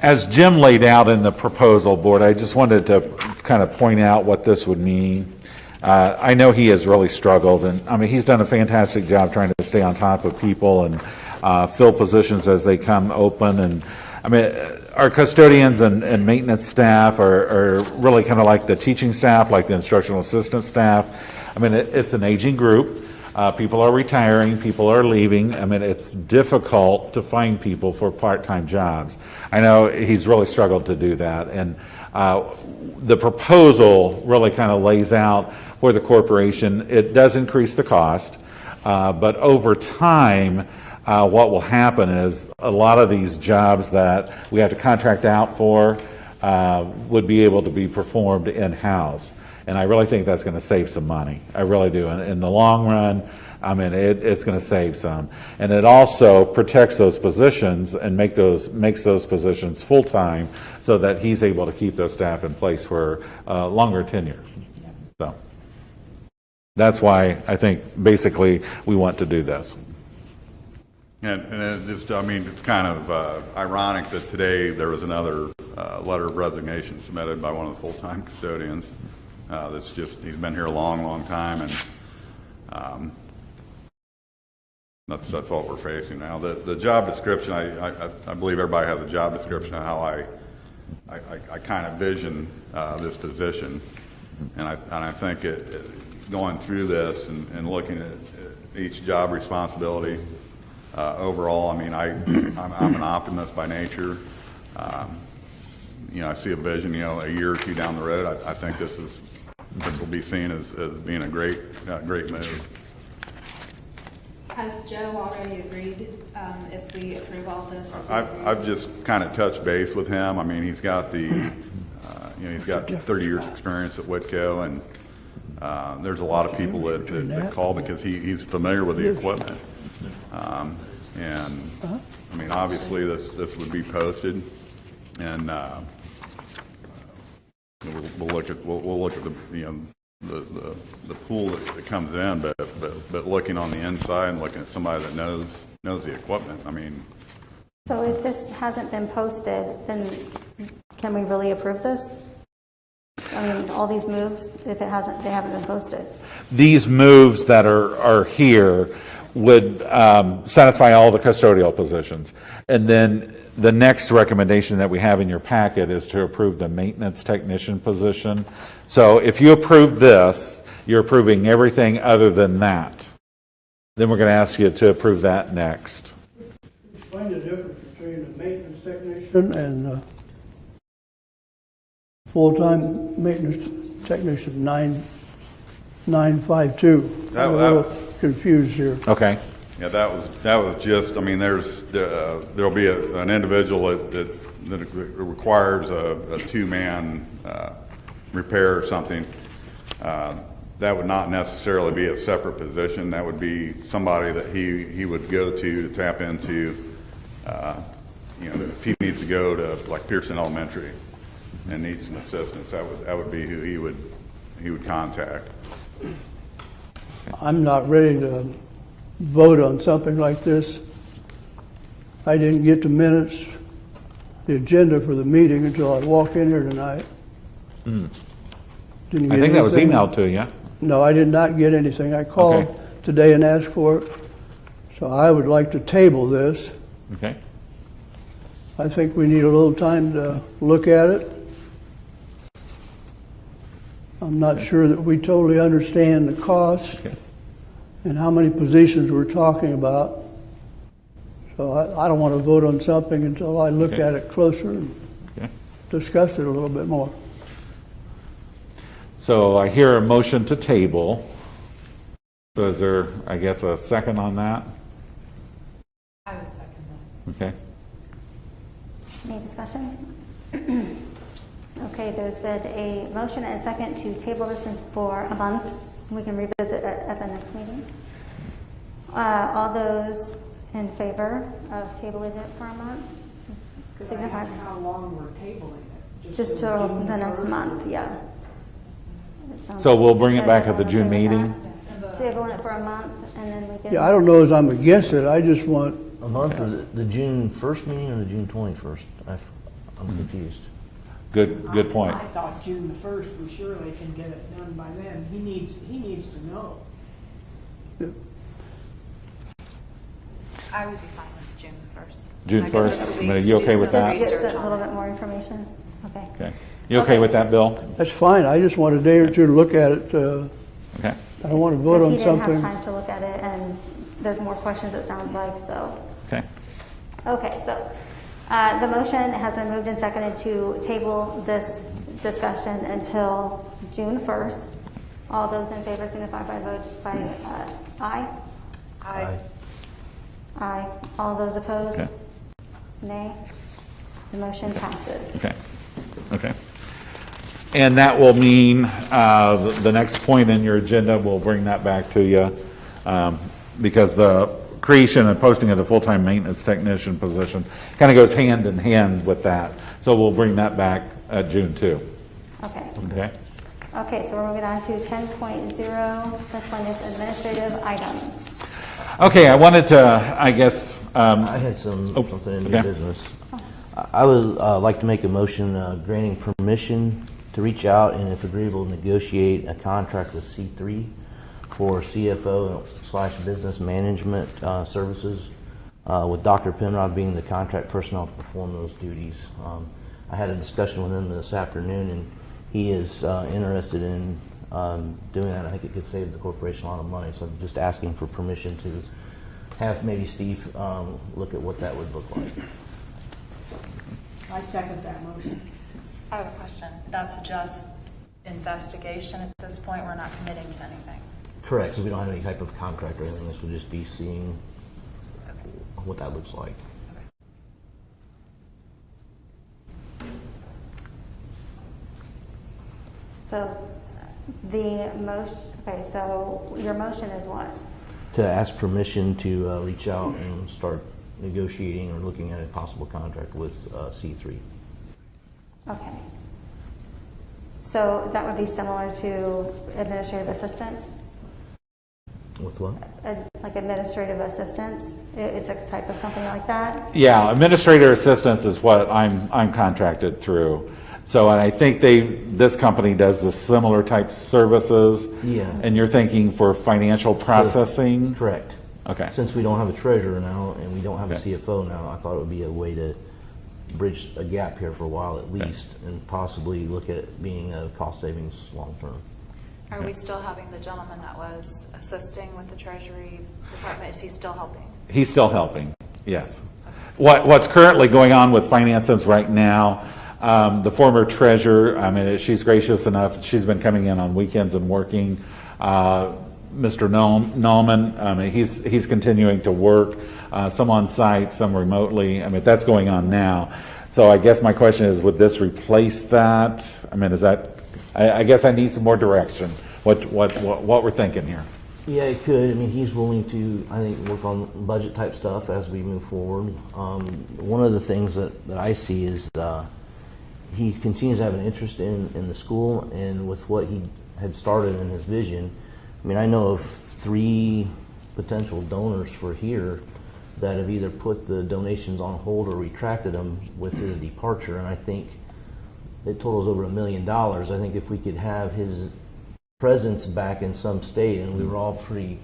As Jim laid out in the proposal, board, I just wanted to kind of point out what this would mean. I know he has really struggled, and I mean, he's done a fantastic job trying to stay on top of people and fill positions as they come open. And I mean, our custodians and maintenance staff are really kind of like the teaching staff, like the instructional assistant staff. I mean, it's an aging group. People are retiring, people are leaving. I mean, it's difficult to find people for part-time jobs. I know he's really struggled to do that. And the proposal really kind of lays out for the corporation. It does increase the cost, but over time, what will happen is a lot of these jobs that we have to contract out for would be able to be performed in-house. And I really think that's going to save some money. I really do. And in the long run, I mean, it's going to save some. And it also protects those positions and makes those positions full-time so that he's able to keep those staff in place for longer tenure. So that's why I think basically we want to do this. And it's, I mean, it's kind of ironic that today there was another letter of resignation submitted by one of the full-time custodians. That's just, he's been here a long, long time, and that's what we're facing now. The job description, I believe everybody has a job description of how I kind of vision this position, and I think going through this and looking at each job responsibility overall, I mean, I'm an optimist by nature. You know, I see a vision, you know, a year or two down the road. I think this will be seen as being a great move. Has Joe already agreed if we approve all this? I've just kind of touched base with him. I mean, he's got he's got 30 years experience at Whitko, and there's a lot of people that call because he's familiar with the equipment. And I mean, obviously this would be posted, and we'll look at the pool that comes in, but looking on the inside and looking at somebody that knows the equipment. I mean, So if this hasn't been posted, then can we really approve this? I mean, all these moves, if they haven't been posted. These moves that are here would satisfy all the custodial positions. And then the next recommendation that we have in your packet is to approve the maintenance technician position. So if you approve this, you're approving everything other than that. Then we're going to ask you to approve that next. Explain the difference between the maintenance technician and full-time maintenance technician 952. I'm a little confused here. Okay. Yeah, that was just. I mean, there'll be an individual that requires a two-man repair or something. That would not necessarily be a separate position. That would be somebody that he would go to tap into. If he needs to go to like Pearson Elementary and needs some assistance, that would be who he would contact. I'm not ready to vote on something like this. I didn't get the minutes, the agenda for the meeting until I walked in here tonight. Mm. Didn't I get think that was anything. emailed to you. No, I did not get anything. I called today and asked for it. So I would like to table this. Okay. I think we need a little time to look at it. I'm not sure that we totally understand the cost and how many positions we're talking about. So I don't want to vote on something until I look at it closer and discuss it a little bit more. So I hear a motion to table. So is there, I guess, a second on that? I would second that. Okay. Any discussion? Okay, there's been a motion and a second to table this for a month. We can revisit it at the next meeting. All those in favor of tabling it for a month? Could I ask how long we're tabling it? Just till the next month, yeah. So we'll bring it back at the June meeting? Table it for a month, and then we can... Yeah, I don't know as I'm against it, I just want... A month or the June 1st meeting or the June 21st? I'm confused. Good point. I thought June the 1st, we surely can get it done by then. He needs to know. I would be fine with June 1st. June 1st? Are you okay with that? Just get a little bit more information? Okay. Okay. You okay with that, Bill? That's fine, I just want a day or two to look at it. Okay. I don't want to vote But on he didn't something. have time to look at it, and there's more questions, it sounds like, so. Okay. Okay, so the motion has been moved and seconded to table this discussion until June 1st. All those in favor signify by vote by aye. Aye. Aye. All those opposed? Okay. Nay. The motion passes. Okay. Okay. And that will mean the next point in your agenda, we'll bring that back to you because the creation and posting of the full-time maintenance technician position kind of goes hand in hand with that. So we'll bring that back at June 2. Okay. Okay. Okay, so we're moving on to 10.0, miscellaneous administrative items. Okay, I wanted to, I guess... I had something in new business. I would like to make a motion granting permission to reach out and, if agreeable, negotiate a contract with C3 for CFO/business management services, with Dr. Penrod being the contract personnel to perform those duties. I had a discussion with him this afternoon, and he is interested in doing that. I think it could save the corporation a lot of money, so I'm just asking for permission to have maybe Steve look at what that would look like. I second that motion. I have a question. That's just investigation at this point. We're not committing to anything. Correct, so we don't have any type of contract or anything. This would just be seeing what that looks like. So the motion, okay, so your motion is what? To ask permission to reach out and start negotiating or looking at a possible contract with C3. Okay. So that would be similar to administrative assistants? With what? Like administrative assistants? It's a type of company like that? Yeah, administrator assistance is what I'm contracted through. So, and I think this company does the similar type services. Yeah. And you're thinking for financial processing? Correct. Okay. Since we don't have a treasurer now and we don't have a CFO now, I thought it would be a way to bridge a gap here for a while at least, and possibly look at it being a cost savings long term. Are we still having the gentleman that was assisting with the Treasury Department? Is he still helping? He's still helping, yes. What's currently going on with finances right now, the former treasurer, I mean, she's gracious enough, she's been coming in on weekends and working. Mr. Lamon, he's continuing to work, some on site, some remotely. I mean, that's going on now. So I guess my question is, would this replace that? I mean, is that, I guess I need some more direction, what we're thinking here. Yeah, it could. I mean, he's willing to, I think, work on budget type stuff as we move forward. One of the things that I see is he continues to have an interest in the school, and with what he had started in his vision. I mean, I know of 3 potential donors for here that have either put the donations on hold or retracted them with his departure, and I think it totals over $1 million. I think if we could have his presence back in some state, and we were all pretty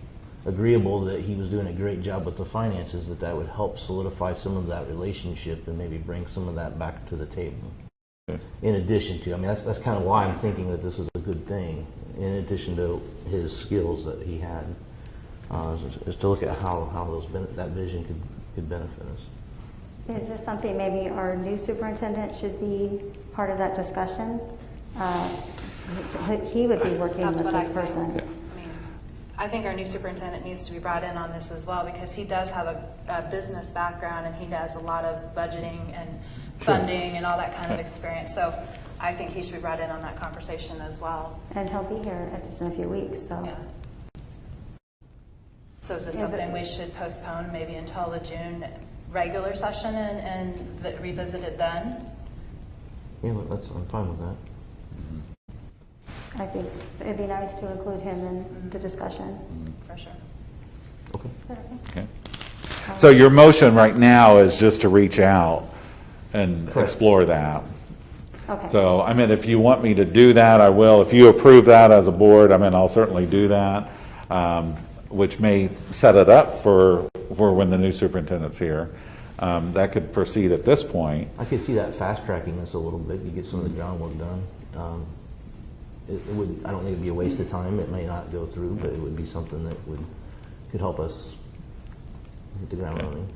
agreeable that he was doing a great job with the finances, that would help solidify some of that relationship and maybe bring some of that back to the table. In addition to, I mean, that's kind of why I'm thinking that this is a good thing, in addition to his skills that he had, is to look at how that vision could benefit us. Is this something maybe our new superintendent should be part of that discussion? He would be working with this person. I think our new superintendent needs to be brought in on this as well, because he does have a business background and he does a lot of budgeting and funding and all that kind of experience. So I think he should be brought in on that conversation as well. And he'll be here just in a few weeks, so. Yeah. So is this something we should postpone maybe until the June regular session and revisit it then? Yeah, I'm fine with that. I think it'd be nice to include him in the discussion. For sure. Okay. So your motion right now is just to reach out and explore that. Okay. So, I mean, if you want me to do that, I will. If you approve that as a board, I mean, I'll certainly do that, which may set it up for when the new superintendent's here. That could proceed at this point. I could see that fast tracking this a little bit. You get some of the groundwork done. It would. I don't think it'd be a waste of time. It may not go through, but it would be something that could help us hit the ground running.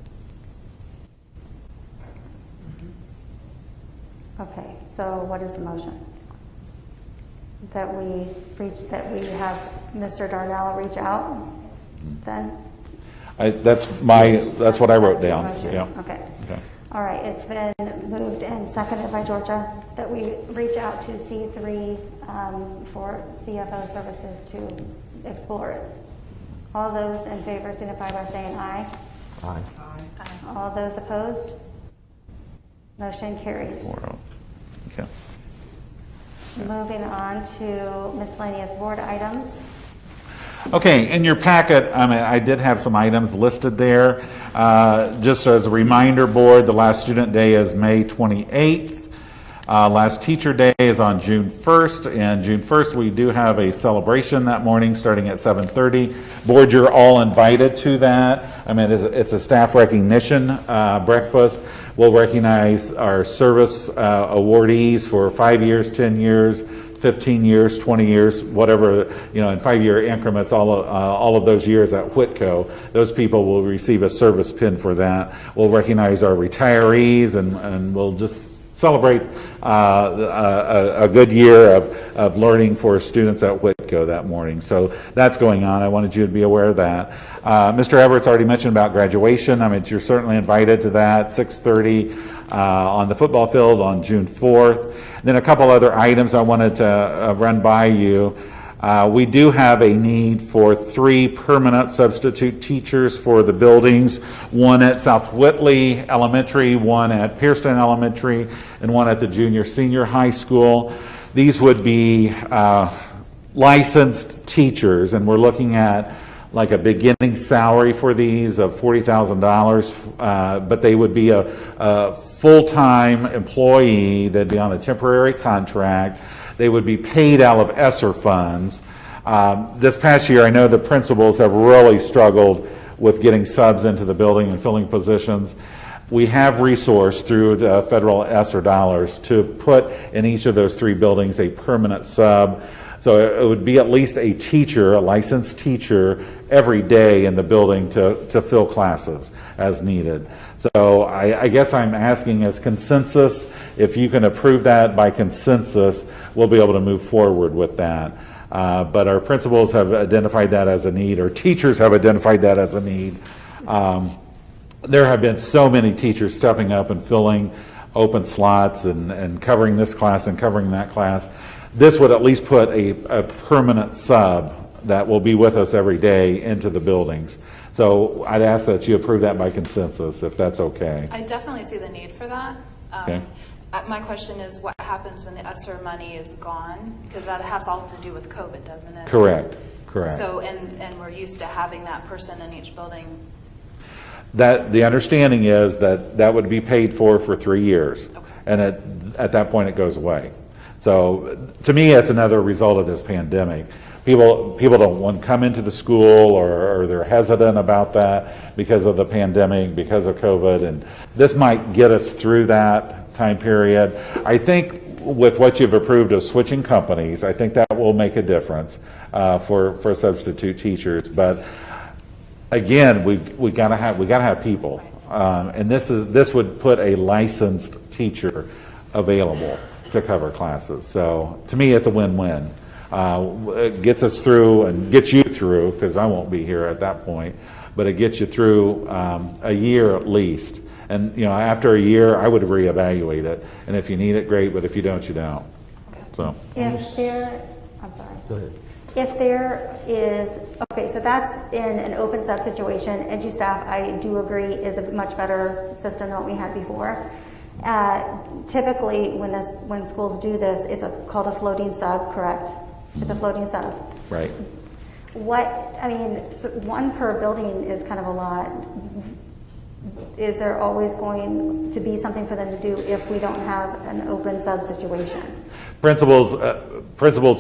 Okay, so what is the motion? That we have Mr. Darnell reach out, then? That's what I wrote down. Yeah. Okay. All right, it's been moved and seconded by Georgia that we reach out to C3 for CFO services to explore it. All those in favor signify by saying aye. Aye. All those opposed? Motion carries. Okay. Moving on to miscellaneous board items. Okay, in your packet, I did have some items listed there. Just as a reminder, board, the last student day is May 28th. Last teacher day is on June 1st, and June 1st we do have a celebration that morning starting at 7:30. Board, you're all invited to that. I mean, it's a staff recognition breakfast. We'll recognize our service awardees for 5 years, 10 years, 15 years, 20 years, whatever, in 5-year increments, all of those years at Whitko. Those people will receive a service pin for that. We'll recognize our retirees, and we'll just celebrate a good year of learning for students at Whitko that morning. So that's going on. I wanted you to be aware of that. Mr. Everett's already mentioned about graduation. I mean, you're certainly invited to that, 6:30 on the football field on June 4th. Then a couple other items I wanted to run by you. We do have a need for 3 permanent substitute teachers for the buildings, one at South Whitley Elementary, one at Pierceton Elementary, and one at the junior-senior high school. These would be licensed teachers, and we're looking at like a beginning salary for these of $40,000, but they would be a full-time employee. They'd be on a temporary contract. They would be paid out of ESSER funds. This past year, I know the principals have really struggled with getting subs into the building and filling positions. We have resourced through the federal ESSER dollars to put in each of those 3 buildings a permanent sub. So it would be at least a teacher, a licensed teacher, every day in the building to fill classes as needed. So I guess I'm asking as consensus, if you can approve that by consensus, we'll be able to move forward with that. But our principals have identified that as a need, or teachers have identified that as a need. There have been so many teachers stepping up and filling open slots and covering this class and covering that class. This would at least put a permanent sub that will be with us every day into the buildings. So I'd ask that you approve that by consensus, if that's okay. I definitely see the need for that. Okay. My question is, what happens when the ESSER money is gone? Because that has all to do with COVID, doesn't it? Correct. So, and we're used to having that person in each building. That the understanding is that would be paid for 3 years, and at that point it goes away. So to me, it's another result of this pandemic. People don't want to come into the school, or they're hesitant about that because of the pandemic, because of COVID, and this might get us through that time period. I think with what you've approved of switching companies, I think that will make a difference for substitute teachers. But again, we gotta have people, and this would put a licensed teacher available to cover classes. So to me, it's a win-win. It gets us through and gets you through, because I won't be here at that point, but it gets you through a year at least. And after a year, I would reevaluate it. And if you need it, great, but if you don't, you don't. So, If there, I'm sorry. Go ahead. If there is, okay, so that's in an open sub situation. EduStaff, I do agree, is a much better system than what we had before. Typically, when schools do this, it's called a floating sub, correct? It's a floating sub. right. One per building is kind of a lot. Is there always going to be something for them to do if we don't have an open sub situation? Principals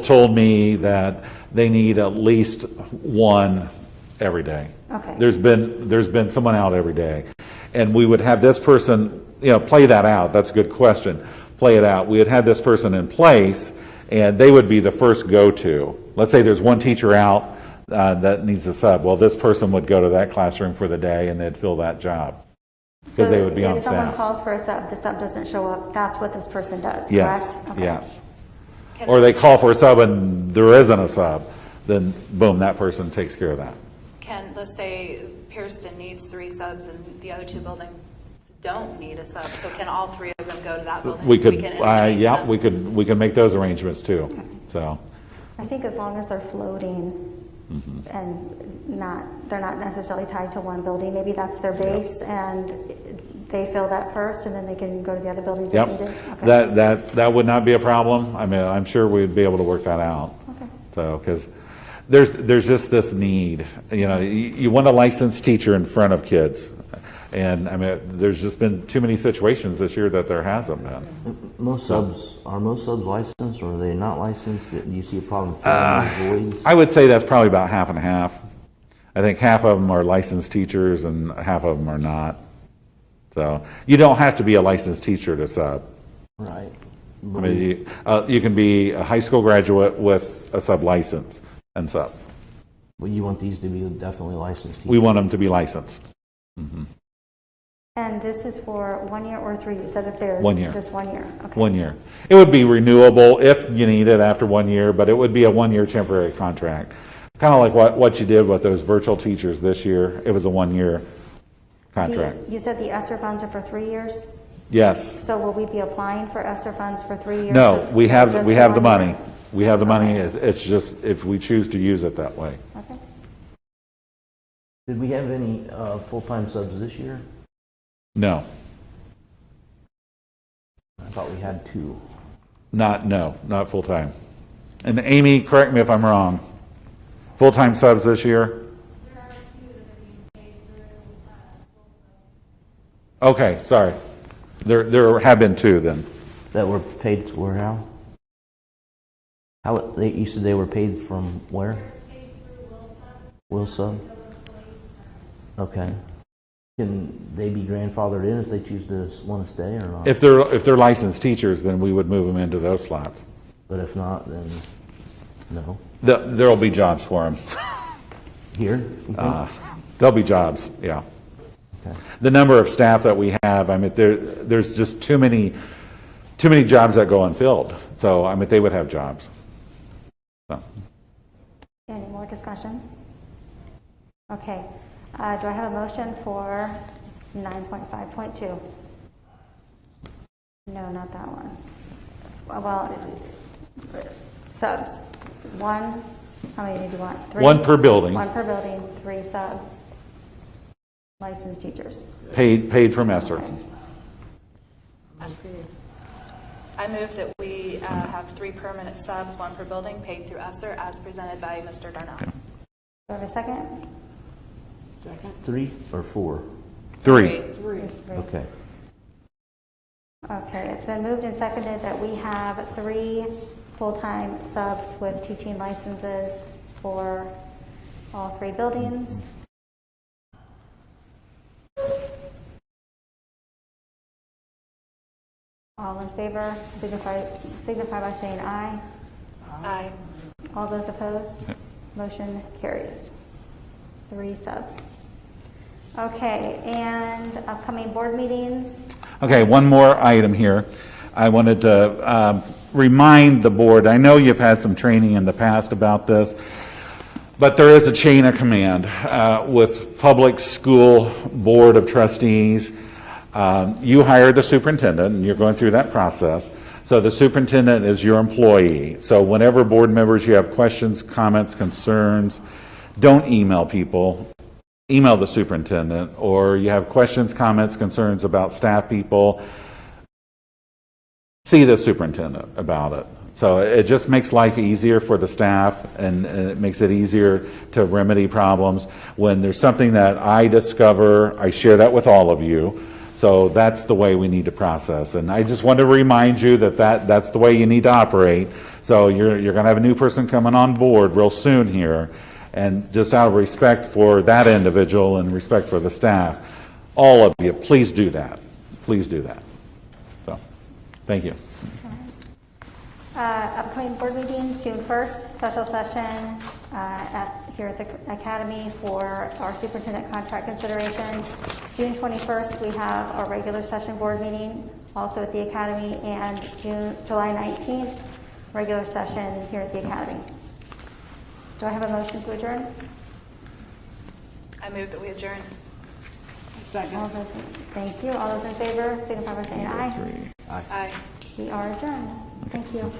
told me that they need at least one every day. Okay. There's been someone out every day, and we would have this person, play that out. That's a good question. Play it out. We would have this person in place, and they would be the first go-to. Let's say there's one teacher out that needs a sub. Well, this person would go to that classroom for the day, and they'd fill that job because they would be on if someone staff. calls for a sub, the sub doesn't show up, that's what this person does, Yes. correct? Okay. Yes. Or they call for a sub and there isn't a sub, then boom, that person takes care of that. Let's say Pierceton needs 3 subs and the other 2 buildings don't need a sub, so can all 3 of them go to that building? We could, can interchange them? we could make those arrangements too. So, I think as long as they're floating and they're not necessarily tied to one building, maybe that's their base and they fill that first and then they can go to the other buildings if needed. Okay. that would not be a problem. I mean, I'm sure we'd be able to work that out. Okay. So, because there's just this need, you want a licensed teacher in front of kids. And I mean, there's just been too many situations this year that there hasn't been. Are most subs licensed or are they not licensed? Do you see a problem filling those voids? I would say that's probably about half and half. I think half of them are licensed teachers and half of them are not. So you don't have to be a licensed teacher to sub. Right. I mean, you can be a high school graduate with a sub license and sub. Well, you want these to be definitely licensed teachers? We want them to be licensed. Mm-hmm. And this is for 1 year or 3? You said that there's 1 year. just 1 year. Okay. 1 year. It would be renewable if you need it after 1 year, but it would be a 1 year temporary contract. Kind of like what you did with those virtual teachers this year. It was a 1 year contract. You said the ESSER funds are for 3 years? Yes. So will we be applying for ESSER funds for 3 years? No, we have the 1 year? money. We have the money. It's just if we choose to use it that way. Okay. Did we have any full-time subs this year? No. I thought we had 2. Not full time. And Amy, correct me if I'm wrong. Full time subs this year? Okay, sorry. There have been 2 then. That were paid where, how? You said they were paid from where? Will sub? Okay. Can they be grandfathered in if they choose to want to stay or not? If they're licensed teachers, then we would move them into those slots. But if not, then no. There'll be jobs for them. Here? There'll be jobs, yeah. Okay. The number of staff that we have, I mean, there's just too many jobs that go unfilled. So, I mean, they would have jobs. So. Any more discussion? Okay. Do I have a motion for 9.5.2? No, not that one. Well, subs. 1, how many do you want? 3? 1 per building. 1 per building, 3 subs. Licensed teachers. Paid from ESSER. Okay. I move that we have 3 permanent subs, 1 per building, paid through ESSER as presented by Mr. Darnell. Do I have a second? Second. 3 or 4? 3. 3. Okay. Okay, it's been moved and seconded that we have 3 full-time subs with teaching licenses for all 3 buildings. All in favor, signify by saying aye. Aye. All those opposed? Motion carries. 3 subs. Okay, and upcoming board meetings. Okay, one more item here. I wanted to remind the board, I know you've had some training in the past about this, but there is a chain of command with Public School Board of Trustees. You hire the superintendent, and you're going through that process. So the superintendent is your employee. So whenever board members, you have questions, comments, concerns, don't email people. Email the superintendent, or you have questions, comments, concerns about staff people, see the superintendent about it. So it just makes life easier for the staff, and it makes it easier to remedy problems. When there's something that I discover, I share that with all of you. So that's the way we need to process. And I just want to remind you that's the way you need to operate. So you're going to have a new person coming on board real soon here. And just out of respect for that individual and respect for the staff, all of you, please do that. Please do that. So, thank you. Upcoming board meetings, June 1st, special session here at the Academy for our superintendent contract considerations. June 21st, we have our regular session board meeting, also at the Academy, and July 19th, regular session here at the Academy. Do I have a motion to adjourn? I move that we adjourn. Second. Thank you. All those in favor, signify by saying aye. Aye. We are adjourned. Thank you.